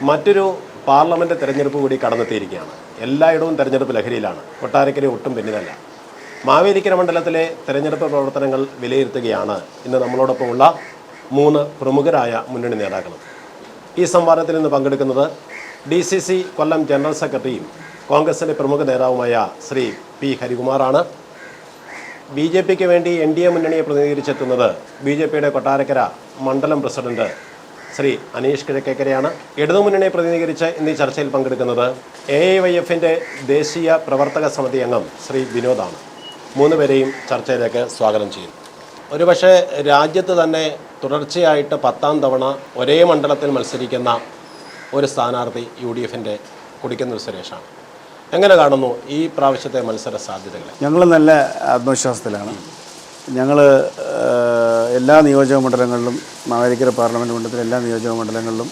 മറ്റൊരു പാർലമെൻറ്റ് തെരഞ്ഞെടുപ്പ് കൂടി കടന്നെത്തിയിരിക്കുകയാണ്. എല്ലായിടവും തെരഞ്ഞെടുപ്പ് ലഹരിയിലാണ്. കൊട്ടാരക്കര ഒട്ടും പിന്നിലല്ല. മാവേലിക്കര മണ്ഡലത്തിലെ തെരഞ്ഞെടുപ്പ് പ്രവർത്തനങ്ങൾ വിലയിരുത്തുകയാണ് ഇന്ന് നമ്മളോടൊപ്പമുള്ള 3 പ്രമുഖരായ മുന്നണി നേതാക്കളും. ഈ സംവാദത്തിൽ നിന്ന് പങ്കെടുക്കുന്നത് DCC കൊല്ലം ജനറൽ സെക്രട്ടറിയും കോൺഗ്രസിൻ്റെ പ്രമുഖ നേതാവുമായ ശ്രീ പി ഹരികുമാറാണ്. BJPക്ക് വേണ്ടി NDA മുന്നണിയെ പ്രതിനിധീകരിച്ചെത്തുന്നത് BJPയുടെ കൊട്ടാരക്കര മണ്ഡലം പ്രസിഡന്റ് ശ്രീ അനീഷ് കിഴക്കേക്കരയാണ്. ഇടതുമുന്നണിയെ പ്രതിനിധീകരിച്ച് ഇന്ന് ഈ ചർച്ചയിൽ പങ്കെടുക്കുന്നത് AIYFൻ്റെ ദേശീയ പ്രവർത്തക സമിതി അംഗം ശ്രീ വിനോദാണ്. 3 പേരെയും ചർച്ചയിലേക്ക് സ്വാഗതം ചെയ്യും. ഒരുപക്ഷെ രാജ്യത്ത് തന്നെ തുടർച്ചയായിട്ട് 10ാം തവണ ഒരേ മണ്ഡലത്തിൽ മത്സരിക്കുന്ന ഒരു സ്ഥാനാർത്ഥി UDFൻ്റെ കൊടിക്കുന്നിൽ സുരേഷാണ്. എങ്ങനെ കാണുന്നു ഈ പ്രാവശ്യത്തെ മത്സര സാധ്യതകൾ? ഞങ്ങൾ നല്ല ആത്മവിശ്വാസത്തിലാണ്. ഞങ്ങൾ എല്ലാ നിയോജക മണ്ഡലങ്ങളിലും, മാവേലിക്കര പാർലമെൻറ്റ് മണ്ഡലത്തിലെ എല്ലാ നിയോജക മണ്ഡലങ്ങളിലും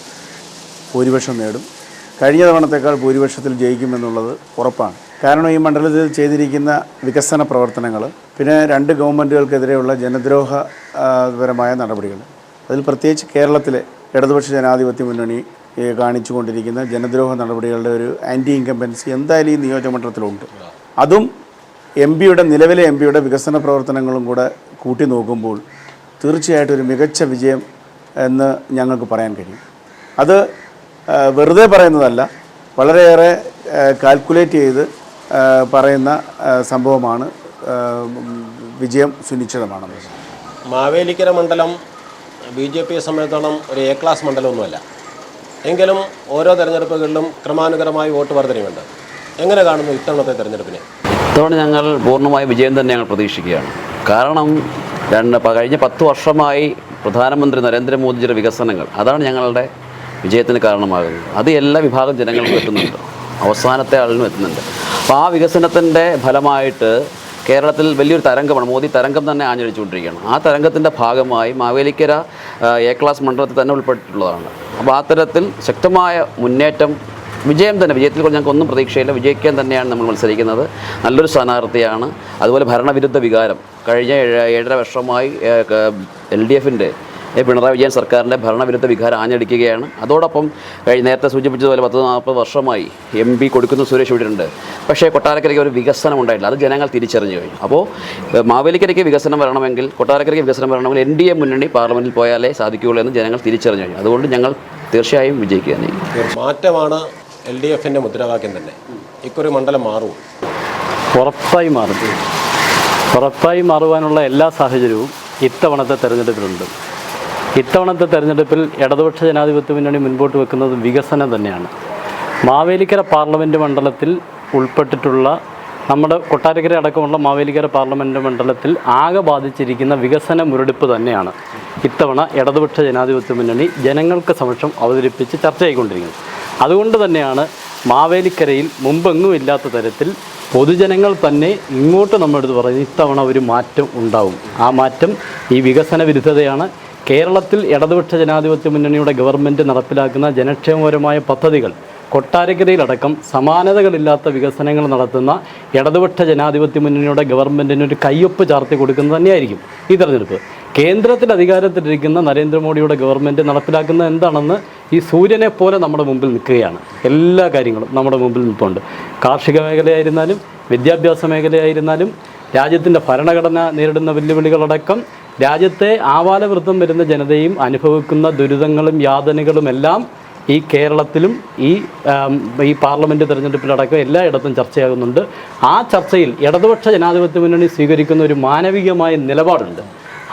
ഭൂരിപക്ഷം നേടും. കഴിഞ്ഞ തവണത്തേക്കാൾ ഭൂരിപക്ഷത്തിൽ ജയിക്കുമെന്നുള്ളത് ഉറപ്പാണ്. കാരണം ഈ മണ്ഡലത്തിൽ ചെയ്തിരിക്കുന്ന വികസന പ്രവർത്തനങ്ങൾ, പിന്നെ 2 ഗവൺമെൻറ്റുകൾക്കെതിരെയുള്ള ജനദ്രോഹപരമായ നടപടികൾ, അതിൽ പ്രത്യേകിച്ച് കേരളത്തിലെ ഇടതുപക്ഷ ജനാധിപത്യ മുന്നണി കാണിച്ചുകൊണ്ടിരിക്കുന്ന ജനദ്രോഹ നടപടികളുടെ ഒരു ആൻറ്റി ഇൻകംബൻസി എന്തായാലും ഈ നിയോജകമണ്ഡലത്തിലുണ്ട്. അതും നിലവിലെ എം പിയുടെ വികസന പ്രവർത്തനങ്ങളും കൂടെ കൂട്ടി നോക്കുമ്പോൾ തീർച്ചയായിട്ടും ഒരു മികച്ച വിജയം എന്ന് ഞങ്ങൾക്ക് പറയാൻ കഴിയും. അത് വെറുതെ പറയുന്നതല്ല, വളരെയേറെ കാൽക്കുലേറ്റ് ചെയ്ത് പറയുന്ന സംഭവമാണ്. വിജയം സുനിശ്ചിതമാണെന്ന്. മാവേലിക്കര മണ്ഡലം BJPയെ സംബന്ധിച്ചിടത്തോളം ഒരു A ക്ലാസ് മണ്ഡലമൊന്നുമല്ല. എങ്കിലും ഓരോ തെരഞ്ഞെടുപ്പുകളിലും ക്രമാനുഗതമായി വോട്ട് വർധനയുണ്ട്. എങ്ങനെ കാണുന്നു ഇത്തവണത്തെ തെരഞ്ഞെടുപ്പിനെ? ഇത്തവണ ഞങ്ങൾ പൂർണ്ണമായ വിജയം തന്നെ ഞങ്ങൾ പ്രതീക്ഷിക്കുകയാണ്. കാരണം കഴിഞ്ഞ 10 വർഷമായി പ്രധാനമന്ത്രി നരേന്ദ്രമോദിജിയുടെ വികസനങ്ങൾ, അതാണ് ഞങ്ങളുടെ വിജയത്തിന് കാരണമാകുന്നത്. അത് എല്ലാ വിഭാഗം ജനങ്ങൾക്കും എത്തുന്നുണ്ട്, അവസാനത്തെ ആളിനും എത്തുന്നുണ്ട്. അപ്പോൾ ആ വികസനത്തിൻ്റെ ഫലമായിട്ട് കേരളത്തിൽ വലിയൊരു തരംഗമാണ്, മോദി തരംഗം തന്നെ ആഞ്ഞടിച്ചുകൊണ്ടിരിക്കുകയാണ്. ആ തരംഗത്തിൻ്റെ ഭാഗമായി മാവേലിക്കര A ക്ലാസ് മണ്ഡലത്തിൽ തന്നെ ഉൾപ്പെട്ടിട്ടുള്ളതാണ്. അപ്പോൾ ആ തരത്തിൽ ശക്തമായ മുന്നേറ്റം, വിജയം തന്നെ, വിജയത്തിൽ കൂടെ ഞങ്ങൾക്ക് ഒന്നും പ്രതീക്ഷയില്ല, വിജയിക്കാൻ തന്നെയാണ് നമ്മൾ മത്സരിക്കുന്നത്. നല്ലൊരു സ്ഥാനാർത്ഥിയാണ്. അതുപോലെ ഭരണവിരുദ്ധ വികാരം കഴിഞ്ഞ 7.5 വർഷമായി LDFൻ്റെ പിണറായി വിജയൻ സർക്കാരിൻ്റെ ഭരണവിരുദ്ധ വികാരം ആഞ്ഞടിക്കുകയാണ്. അതോടൊപ്പം നേരത്തെ സൂചിപ്പിച്ചതുപോലെ 30-40 വർഷമായി MP കൊടിക്കുന്നിൽ സുരേഷ് ഇവിടെയുണ്ട്. പക്ഷേ കൊട്ടാരക്കരയ്ക്ക് ഒരു വികസനം ഉണ്ടായിട്ടില്ല. അത് ജനങ്ങൾ തിരിച്ചറിഞ്ഞു കഴിഞ്ഞു. അപ്പോൾ മാവേലിക്കരയ്ക്ക് വികസനം വരണമെങ്കിൽ, കൊട്ടാരക്കരയ്ക്ക് വികസനം വരണമെങ്കിൽ NDA മുന്നണി പാർലമെൻറ്റിൽ പോയാലേ സാധിക്കുകയുള്ളൂ എന്ന് ജനങ്ങൾ തിരിച്ചറിഞ്ഞു കഴിഞ്ഞു. അതുകൊണ്ട് ഞങ്ങൾ തീർച്ചയായും വിജയിക്കുകയാണ്. മാറ്റമാണ് LDFൻ്റെ മുദ്രാവാക്യം തന്നെ. ഇക്കൊരു മണ്ഡലം മാറും, ഉറപ്പായി മാറുവാനുള്ള എല്ലാ സാഹചര്യവും ഇത്തവണത്തെ തെരഞ്ഞെടുപ്പിലുണ്ട്. ഇത്തവണത്തെ തെരഞ്ഞെടുപ്പിൽ ഇടതുപക്ഷ ജനാധിപത്യ മുന്നണി മുൻപോട്ട് വെക്കുന്നത് വികസനം തന്നെയാണ്. മാവേലിക്കര പാർലമെൻറ്റ് മണ്ഡലത്തിൽ ഉൾപ്പെട്ടിട്ടുള്ള നമ്മുടെ കൊട്ടാരക്കര അടക്കമുള്ള മാവേലിക്കര പാർലമെൻറ്റ് മണ്ഡലത്തിൽ ആകെ ബാധിച്ചിരിക്കുന്ന വികസന മുരടിപ്പ് തന്നെയാണ് ഇത്തവണ ഇടതുപക്ഷ ജനാധിപത്യ മുന്നണി ജനങ്ങൾക്ക് സമക്ഷം അവതരിപ്പിച്ച് ചർച്ച ചെയ്തുകൊണ്ടിരിക്കുന്നത്. അതുകൊണ്ട് തന്നെയാണ് മാവേലിക്കരയിൽ മുമ്പെങ്ങും ഇല്ലാത്ത തരത്തിൽ പൊതുജനങ്ങൾ തന്നെ ഇങ്ങോട്ട് നമ്മളെടുത്ത് പറയുന്നത് ഇത്തവണ ഒരു മാറ്റം ഉണ്ടാവും. ആ മാറ്റം ഈ വികസന വിരുദ്ധതയാണ്. കേരളത്തിൽ ഇടതുപക്ഷ ജനാധിപത്യ മുന്നണിയുടെ ഗവൺമെൻറ് നടപ്പിലാക്കുന്ന ജനക്ഷേമപരമായ പദ്ധതികൾ, കൊട്ടാരക്കരയിലടക്കം സമാനതകളില്ലാത്ത വികസനങ്ങൾ നടത്തുന്ന ഇടതുപക്ഷ ജനാധിപത്യ മുന്നണിയുടെ ഗവൺമെൻറ്റിനൊരു കയ്യൊപ്പ് ചാർത്തി കൊടുക്കുന്നത് തന്നെയായിരിക്കും ഈ തെരഞ്ഞെടുപ്പ്. കേന്ദ്രത്തിൽ അധികാരത്തിലിരിക്കുന്ന നരേന്ദ്രമോദിയുടെ ഗവൺമെൻറ് നടപ്പിലാക്കുന്നത് എന്താണെന്ന് ഈ സൂര്യനെ പോലെ നമ്മുടെ മുമ്പിൽ നിൽക്കുകയാണ്. എല്ലാ കാര്യങ്ങളും നമ്മുടെ മുമ്പിൽ നിൽപ്പുണ്ട്. കാർഷിക മേഖലയായിരുന്നാലും, വിദ്യാഭ്യാസ മേഖലയായിരുന്നാലും, രാജ്യത്തിൻ്റെ ഭരണഘടന നേരിടുന്ന വെല്ലുവിളികളടക്കം രാജ്യത്തെ ആവാലവൃത്തം വരുന്ന ജനതയും അനുഭവിക്കുന്ന ദുരിതങ്ങളും യാതനകളുമെല്ലാം ഈ കേരളത്തിലും ഈ പാർലമെൻറ്റ് തെരഞ്ഞെടുപ്പിലടക്കം എല്ലായിടത്തും ചർച്ചയാകുന്നുണ്ട്. ആ ചർച്ചയിൽ ഇടതുപക്ഷ ജനാധിപത്യ മുന്നണി സ്വീകരിക്കുന്ന ഒരു മാനവികമായ നിലപാടുണ്ട്.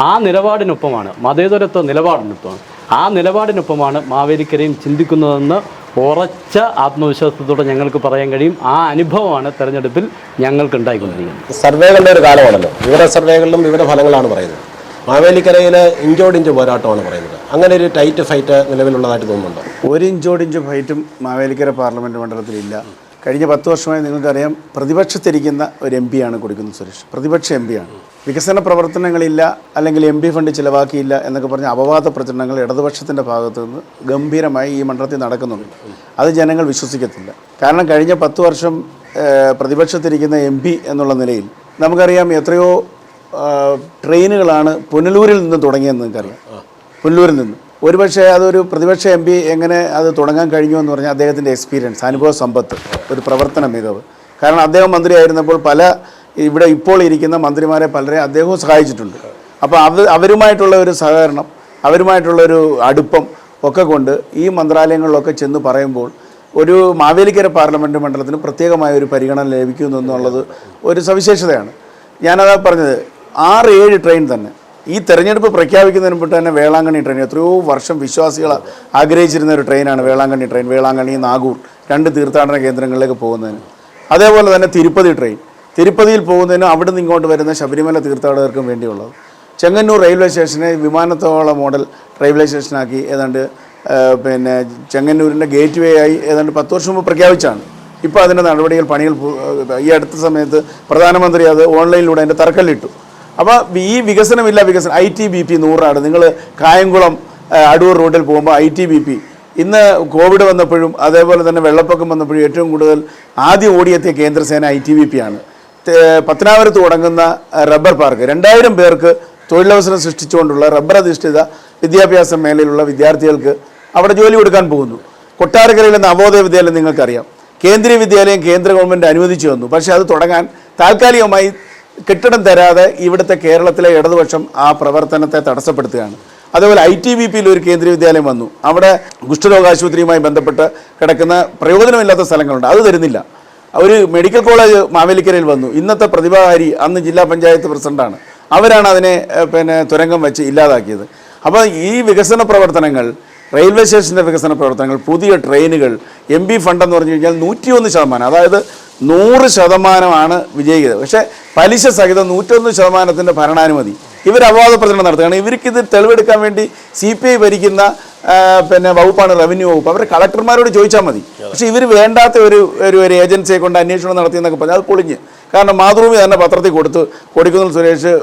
ആ നിലപാടിനൊപ്പമാണ്, മതേതരത്വ നിലപാടിനൊപ്പമാണ്, ആ നിലപാടിനൊപ്പമാണ് മാവേലിക്കരയും ചിന്തിക്കുന്നതെന്ന് ഉറച്ച ആത്മവിശ്വാസത്തോടെ ഞങ്ങൾക്ക് പറയാൻ കഴിയും. ആ അനുഭവമാണ് തെരഞ്ഞെടുപ്പിൽ ഞങ്ങൾക്ക് ഉണ്ടായിക്കൊണ്ടിരിക്കുന്നത്. സർവേകളുടെ ഒരു കാലമാണല്ലോ. വിവിധ സർവേകളിലും വിവിധ ഫലങ്ങളാണ് പറയുന്നത്. മാവേലിക്കരയിൽ ഇഞ്ചോടിഞ്ച് പോരാട്ടമാണ് പറയുന്നത്. അങ്ങനെ ഒരു ടൈറ്റ് ഫൈറ്റ് നിലവിലുള്ളതായിട്ട് തോന്നുന്നുണ്ടോ? ഒരു ഇഞ്ചോടിഞ്ച് ഫൈറ്റും മാവേലിക്കര പാർലമെൻറ്റ് മണ്ഡലത്തിലില്ല. കഴിഞ്ഞ 10 വർഷമായി നിങ്ങൾക്കറിയാം, പ്രതിപക്ഷത്തിരിക്കുന്ന ഒരു MP ആണ് കൊടിക്കുന്നിൽ സുരേഷ്. പ്രതിപക്ഷ MP ആണ്. വികസന പ്രവർത്തനങ്ങളില്ല, അല്ലെങ്കിൽ MP ഫണ്ട് ചിലവാക്കിയില്ല എന്നൊക്കെ പറഞ്ഞ അപവാദ പ്രചരണങ്ങൾ ഇടതുപക്ഷത്തിൻ്റെ ഭാഗത്തു നിന്ന് ഗംഭീരമായി ഈ മണ്ഡലത്തിൽ നടക്കുന്നുണ്ട്. അത് ജനങ്ങൾ വിശ്വസിക്കത്തില്ല. കാരണം കഴിഞ്ഞ 10 വർഷം പ്രതിപക്ഷത്തിരിക്കുന്ന MP എന്നുള്ള നിലയിൽ നമുക്കറിയാം എത്രയോ ട്രെയിനുകളാണ് പുനലൂരിൽ നിന്ന് തുടങ്ങിയെന്ന് നിങ്ങൾക്കറിയാം. പുനലൂരിൽ നിന്ന് ഒരുപക്ഷെ അതൊരു പ്രതിപക്ഷ MP എങ്ങനെ അത് തുടങ്ങാൻ കഴിഞ്ഞു എന്ന് പറഞ്ഞാൽ അദ്ദേഹത്തിൻ്റെ എക്സ്പീരിയൻസ്, അനുഭവ സമ്പത്ത്, ഒരു പ്രവർത്തന മികവ്. കാരണം അദ്ദേഹം മന്ത്രിയായിരുന്നപ്പോൾ ഇവിടെ ഇപ്പോൾ ഇരിക്കുന്ന മന്ത്രിമാരെ പലരെ അദ്ദേഹവും സഹായിച്ചിട്ടുണ്ട്. അപ്പോൾ അവരുമായിട്ടുള്ള ഒരു സഹകരണം, അവരുമായിട്ടുള്ളൊരു അടുപ്പം ഒക്കെ കൊണ്ട് ഈ മന്ത്രാലയങ്ങളിലൊക്കെ ചെന്ന് പറയുമ്പോൾ ഒരു മാവേലിക്കര പാർലമെൻറ്റ് മണ്ഡലത്തിന് പ്രത്യേകമായ ഒരു പരിഗണന ലഭിക്കുന്നു എന്നുള്ളത് ഒരു സവിശേഷതയാണ്. ഞാനതാ പറഞ്ഞത്, 6-7 ട്രെയിൻ തന്നെ ഈ തെരഞ്ഞെടുപ്പ് പ്രഖ്യാപിക്കുന്നതിന് മുമ്പ് തന്നെ വേളാങ്കണ്ണി ട്രെയിൻ, എത്രയോ വർഷം വിശ്വാസികൾ ആഗ്രഹിച്ചിരുന്ന ഒരു ട്രെയിനാണ് വേളാങ്കണ്ണി ട്രെയിൻ. വേളാങ്കണ്ണി, നാഗൂർ 2 തീർത്ഥാടന കേന്ദ്രങ്ങളിലേക്ക് പോകുന്നതിന്. അതേപോലെ തന്നെ തിരുപ്പതി ട്രെയിൻ, തിരുപ്പതിയിൽ പോകുന്നതിനും അവിടെ നിന്ന് ഇങ്ങോട്ട് വരുന്ന ശബരിമല തീർത്ഥാടകർക്കും വേണ്ടിയുള്ളത്. ചെങ്ങന്നൂർ റെയിൽവേ സ്റ്റേഷനെ വിമാനത്താവള മോഡൽ റെയിൽവേ സ്റ്റേഷനാക്കി ഏതാണ്ട് ചെങ്ങന്നൂരിൻ്റെ ഗേറ്റ് വേ ആയി ഏതാണ്ട് 10 വർഷം മുമ്പ് പ്രഖ്യാപിച്ചാണ്. ഇപ്പോൾ അതിൻ്റെ പണികൾ ഈ അടുത്ത സമയത്ത് പ്രധാനമന്ത്രി അത് ഓൺലൈനിലൂടെ അതിൻ്റെ തറക്കല്ലിട്ടു. അപ്പോൾ ഈ വികസനമില്ല, ITBP 100 നിങ്ങൾ കായംകുളം അടൂർ റോഡിൽ പോകുമ്പോൾ ITBP ഇന്ന് കോവിഡ് വന്നപ്പോഴും അതേപോലെ തന്നെ വെള്ളപ്പൊക്കം വന്നപ്പോഴും ഏറ്റവും കൂടുതൽ ആദ്യം ഓടിയെത്തിയ കേന്ദ്രസേന ITBP ആണ്. പത്തനാപുരത്ത് തുടങ്ങുന്ന റബ്ബർ പാർക്ക് 2000 പേർക്ക് തൊഴിലവസരം സൃഷ്ടിച്ചുകൊണ്ടുള്ള റബ്ബർ അധിഷ്ഠിത വിദ്യാഭ്യാസ മേഖലയിലുള്ള വിദ്യാർത്ഥികൾക്ക് അവിടെ ജോലി കൊടുക്കാൻ പോകുന്നു. കൊട്ടാരക്കരയിലെ നവോദയ വിദ്യാലയം നിങ്ങൾക്കറിയാം, കേന്ദ്രീയ വിദ്യാലയം കേന്ദ്ര ഗവൺമെൻറ് അനുവദിച്ചു വന്നു. പക്ഷേ അത് തുടങ്ങാൻ താൽക്കാലികമായി കെട്ടിടം തരാതെ ഇവിടുത്തെ കേരളത്തിലെ ഇടതുപക്ഷം ആ പ്രവർത്തനത്തെ തടസ്സപ്പെടുത്തുകയാണ്. അതേപോലെ ITBPയിൽ ഒരു കേന്ദ്രീയ വിദ്യാലയം വന്നു. അവിടെ കുഷ്ഠരോഗാശുപത്രിയുമായി ബന്ധപ്പെട്ട് കിടക്കുന്ന പ്രയോജനമില്ലാത്ത സ്ഥലങ്ങളുണ്ട്, അത് തരുന്നില്ല. ഒരു മെഡിക്കൽ കോളേജ് മാവേലിക്കരയിൽ വന്നു. ഇന്നത്തെ പ്രതിഭാഹാരി അന്ന് ജില്ലാ പഞ്ചായത്ത് പ്രസിഡന്റാണ്, അവരാണ് അതിനെ തുരങ്കം വെച്ച് ഇല്ലാതാക്കിയത്. അപ്പോൾ ഈ വികസന പ്രവർത്തനങ്ങൾ, റെയിൽവേ സ്റ്റേഷൻ്റെ വികസന പ്രവർത്തനങ്ങൾ, പുതിയ ട്രെയിനുകൾ, MP ഫണ്ടെന്ന് പറഞ്ഞു കഴിഞ്ഞാൽ 101%, അതായത് 100% വിജയിക്കുന്നത്. പക്ഷേ പലിശ സഹിതം 101% ഭരണാനുമതി. ഇവർ അപവാദ പ്രചരണം നടത്തുകയാണ്. ഇവർക്കിത് തെളിവെടുക്കാൻ വേണ്ടി CPI ഭരിക്കുന്ന വകുപ്പാണ് റവന്യൂ വകുപ്പ്. അവരെ കളക്ടർമാരോട് ചോദിച്ചാൽ മതി. പക്ഷേ ഇവർ വേണ്ടാത്ത ഒരു ഏജൻസിയെ കൊണ്ട് അന്വേഷണം നടത്തിയെന്നൊക്കെ പറഞ്ഞാൽ അത് പൊളിഞ്ഞ്. കാരണം മാതൃഭൂമി തന്നെ പത്രത്തിൽ കൊടുത്ത് കൊടിക്കുന്നിൽ സുരേഷ്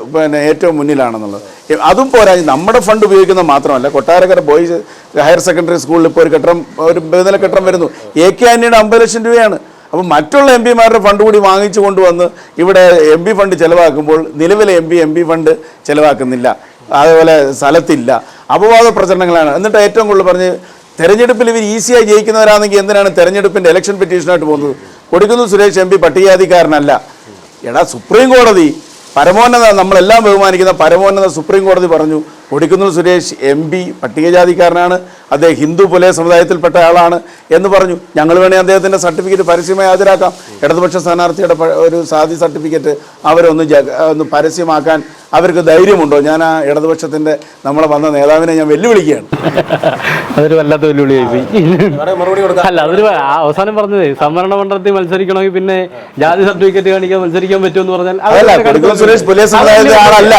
ഏറ്റവും മുന്നിലാണെന്നുള്ളത്. അതും പോരാ, നമ്മുടെ ഫണ്ട് ഉപയോഗിക്കുന്നത് മാത്രമല്ല, കൊട്ടാരക്കര ബോയ്സ് ഹയർ സെക്കൻഡറി സ്കൂളിൽ ഇപ്പോൾ ഒരു ബഹുനില കെട്ടിടം വരുന്നു. AK ആൻ്റണിയുടെ 50 ലക്ഷം രൂപയാണ്. അപ്പോൾ മറ്റുള്ള MPമാരുടെ ഫണ്ട് കൂടി വാങ്ങിച്ചു കൊണ്ടുവന്ന് ഇവിടെ MP ഫണ്ട് ചിലവാക്കുമ്പോൾ നിലവിലെ MP ഫണ്ട് ചിലവാക്കുന്നില്ല, അതേപോലെ സ്ഥലത്തില്ല, അപവാദ പ്രചരണങ്ങളാണ്. എന്നിട്ട് ഏറ്റവും കൂടുതൽ പറഞ്ഞ് തെരഞ്ഞെടുപ്പിൽ ഇവർ ഈസിയായി ജയിക്കുന്നവരാണെങ്കിൽ എന്തിനാണ് തെരഞ്ഞെടുപ്പിൻ്റെ ഇലക്ഷൻ പെറ്റീഷനായിട്ട് പോകുന്നത്? കൊടിക്കുന്നിൽ സുരേഷ് MP പട്ടികജാതിക്കാരനല്ല. എടാ, സുപ്രീം കോടതി പരമോന്നത, നമ്മളെല്ലാം ബഹുമാനിക്കുന്ന പരമോന്നത സുപ്രീം കോടതി പറഞ്ഞു കൊടിക്കുന്നിൽ സുരേഷ് MP പട്ടികജാതിക്കാരനാണ്, അദ്ദേഹം ഹിന്ദു പുലയ സമുദായത്തിൽപ്പെട്ട ആളാണ് എന്ന് പറഞ്ഞു. ഞങ്ങൾ വേണമെങ്കിൽ അദ്ദേഹത്തിൻ്റെ സർട്ടിഫിക്കറ്റ് പരസ്യമായി ഹാജരാക്കാം. ഇടതുപക്ഷ സ്ഥാനാർത്ഥിയുടെ ഒരു സാധി സർട്ടിഫിക്കറ്റ് ഒന്ന് പരസ്യമാക്കാൻ അവർക്ക് ധൈര്യമുണ്ടോ? ഞാൻ ആ ഇടതുപക്ഷത്തിൻ്റെ നമ്മളെ വന്ന നേതാവിനെ ഞാൻ വെല്ലുവിളിക്കുകയാണ്. അതൊരു വല്ലാത്ത വെല്ലുവിളിയായി. അല്ല, അതൊരു അവസാനം പറഞ്ഞത് സംവരണ മണ്ഡലത്തിൽ മത്സരിക്കണമെങ്കിൽ പിന്നെ ജാതി സർട്ടിഫിക്കറ്റ് കാണിക്കാൻ മത്സരിക്കാൻ പറ്റുമെന്ന് പറഞ്ഞാൽ കൊടിക്കുന്നിൽ സുരേഷ് പുലയ സമുദായത്തിലെ ആളല്ല,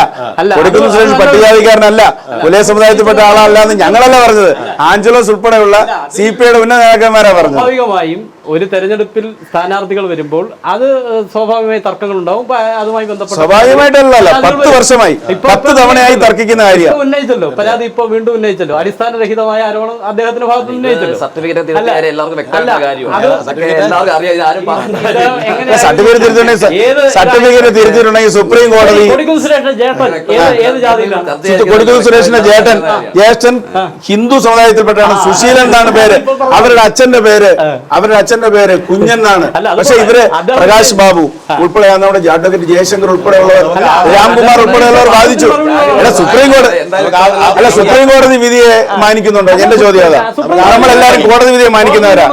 കൊടിക്കുന്നിൽ സുരേഷ് പട്ടികജാതിക്കാരനല്ല, പുലയ സമുദായത്തിൽപ്പെട്ട ആളല്ല എന്ന് ഞങ്ങളല്ല പറഞ്ഞത്. ആഞ്ചലോസ് ഉൾപ്പെടെയുള്ള CPIയുടെ ഉന്നത നേതാക്കന്മാരാ പറഞ്ഞത്. സ്വാഭാവികമായും ഒരു തെരഞ്ഞെടുപ്പിൽ സ്ഥാനാർത്ഥികൾ വരുമ്പോൾ അത് സ്വാഭാവികമായി തർക്കങ്ങൾ ഉണ്ടാവും. അതുമായി ബന്ധപ്പെട്ട് സ്വാഭാവികമായിട്ടല്ല, 10 വർഷമായി 10 തവണയായി തർക്കിക്കുന്ന കാര്യം ഉന്നയിച്ചല്ലോ. പരാതി ഇപ്പോൾ വീണ്ടും ഉന്നയിച്ചല്ലോ. അടിസ്ഥാനരഹിതമായ ആരോപണം അദ്ദേഹത്തിന്റെ ഭാഗത്ത് ഉന്നയിച്ചല്ലോ. സർട്ടിഫിക്കറ്റ് തിരിച്ചിട്ടുണ്ടെങ്കിൽ സുപ്രീം കോടതി കൊടിക്കുന്നിൽ സുരേഷിന്റെ ജ്യേഷ്ഠൻ ഹിന്ദു സമുദായത്തിൽപ്പെട്ടാണ്, സുശീലൻ എന്നാണ് പേര്. അവരുടെ അച്ഛന്റെ പേര് കുഞ്ഞൻ എന്നാണ്. പക്ഷെ ഇവര് പ്രകാശ് ബാബു ഉൾപ്പെടെ നമ്മുടെ അഡ്വക്കേറ്റ് ജയശങ്കർ ഉൾപ്പെടെയുള്ളവർ, രാംകുമാർ ഉൾപ്പെടെയുള്ളവർ വാദിച്ചു. സുപ്രീം കോടതി വിധിയെ മാനിക്കുന്നുണ്ടോ? എന്റെ ചോദ്യം അതാ. നമ്മളെല്ലാരും കോടതി വിധിയെ മാനിക്കുന്നവരാ.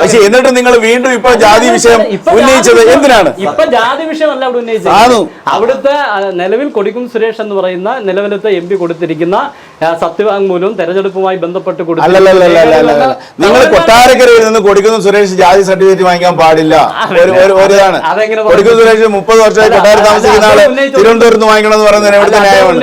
പക്ഷെ എന്നിട്ട് നിങ്ങൾ വീണ്ടും ഇപ്പൊ ജാതി വിഷയം ഉന്നയിച്ചത് എന്തിനാണ്? ഇപ്പൊ ജാതി വിഷയമല്ല അവിടെ ഉന്നയിച്ചത്. അവിടുത്തെ നിലവിൽ കൊടിക്കുന്നിൽ സുരേഷ് എന്ന് പറയുന്ന നിലവിലത്തെ MP കൊടുത്തിരിക്കുന്ന സത്യവാങ്മൂലവും തെരഞ്ഞെടുപ്പുമായി ബന്ധപ്പെട്ട് നിങ്ങൾ കൊട്ടാരക്കരയിൽ നിന്ന് കൊടിക്കുന്നിൽ സുരേഷ് ജാതി സർട്ടിഫിക്കറ്റ് വാങ്ങിക്കാൻ പാടില്ല. ഒരിതാണ് കൊടിക്കുന്നിൽ സുരേഷ് 30 വർഷമായി കൊട്ടാരം താമസിക്കുന്ന ആള് തിരുവനന്തപുരത്ത് വാങ്ങിക്കണം എന്ന് പറയുന്നത് എവിടുത്തെ ന്യായമാണ്?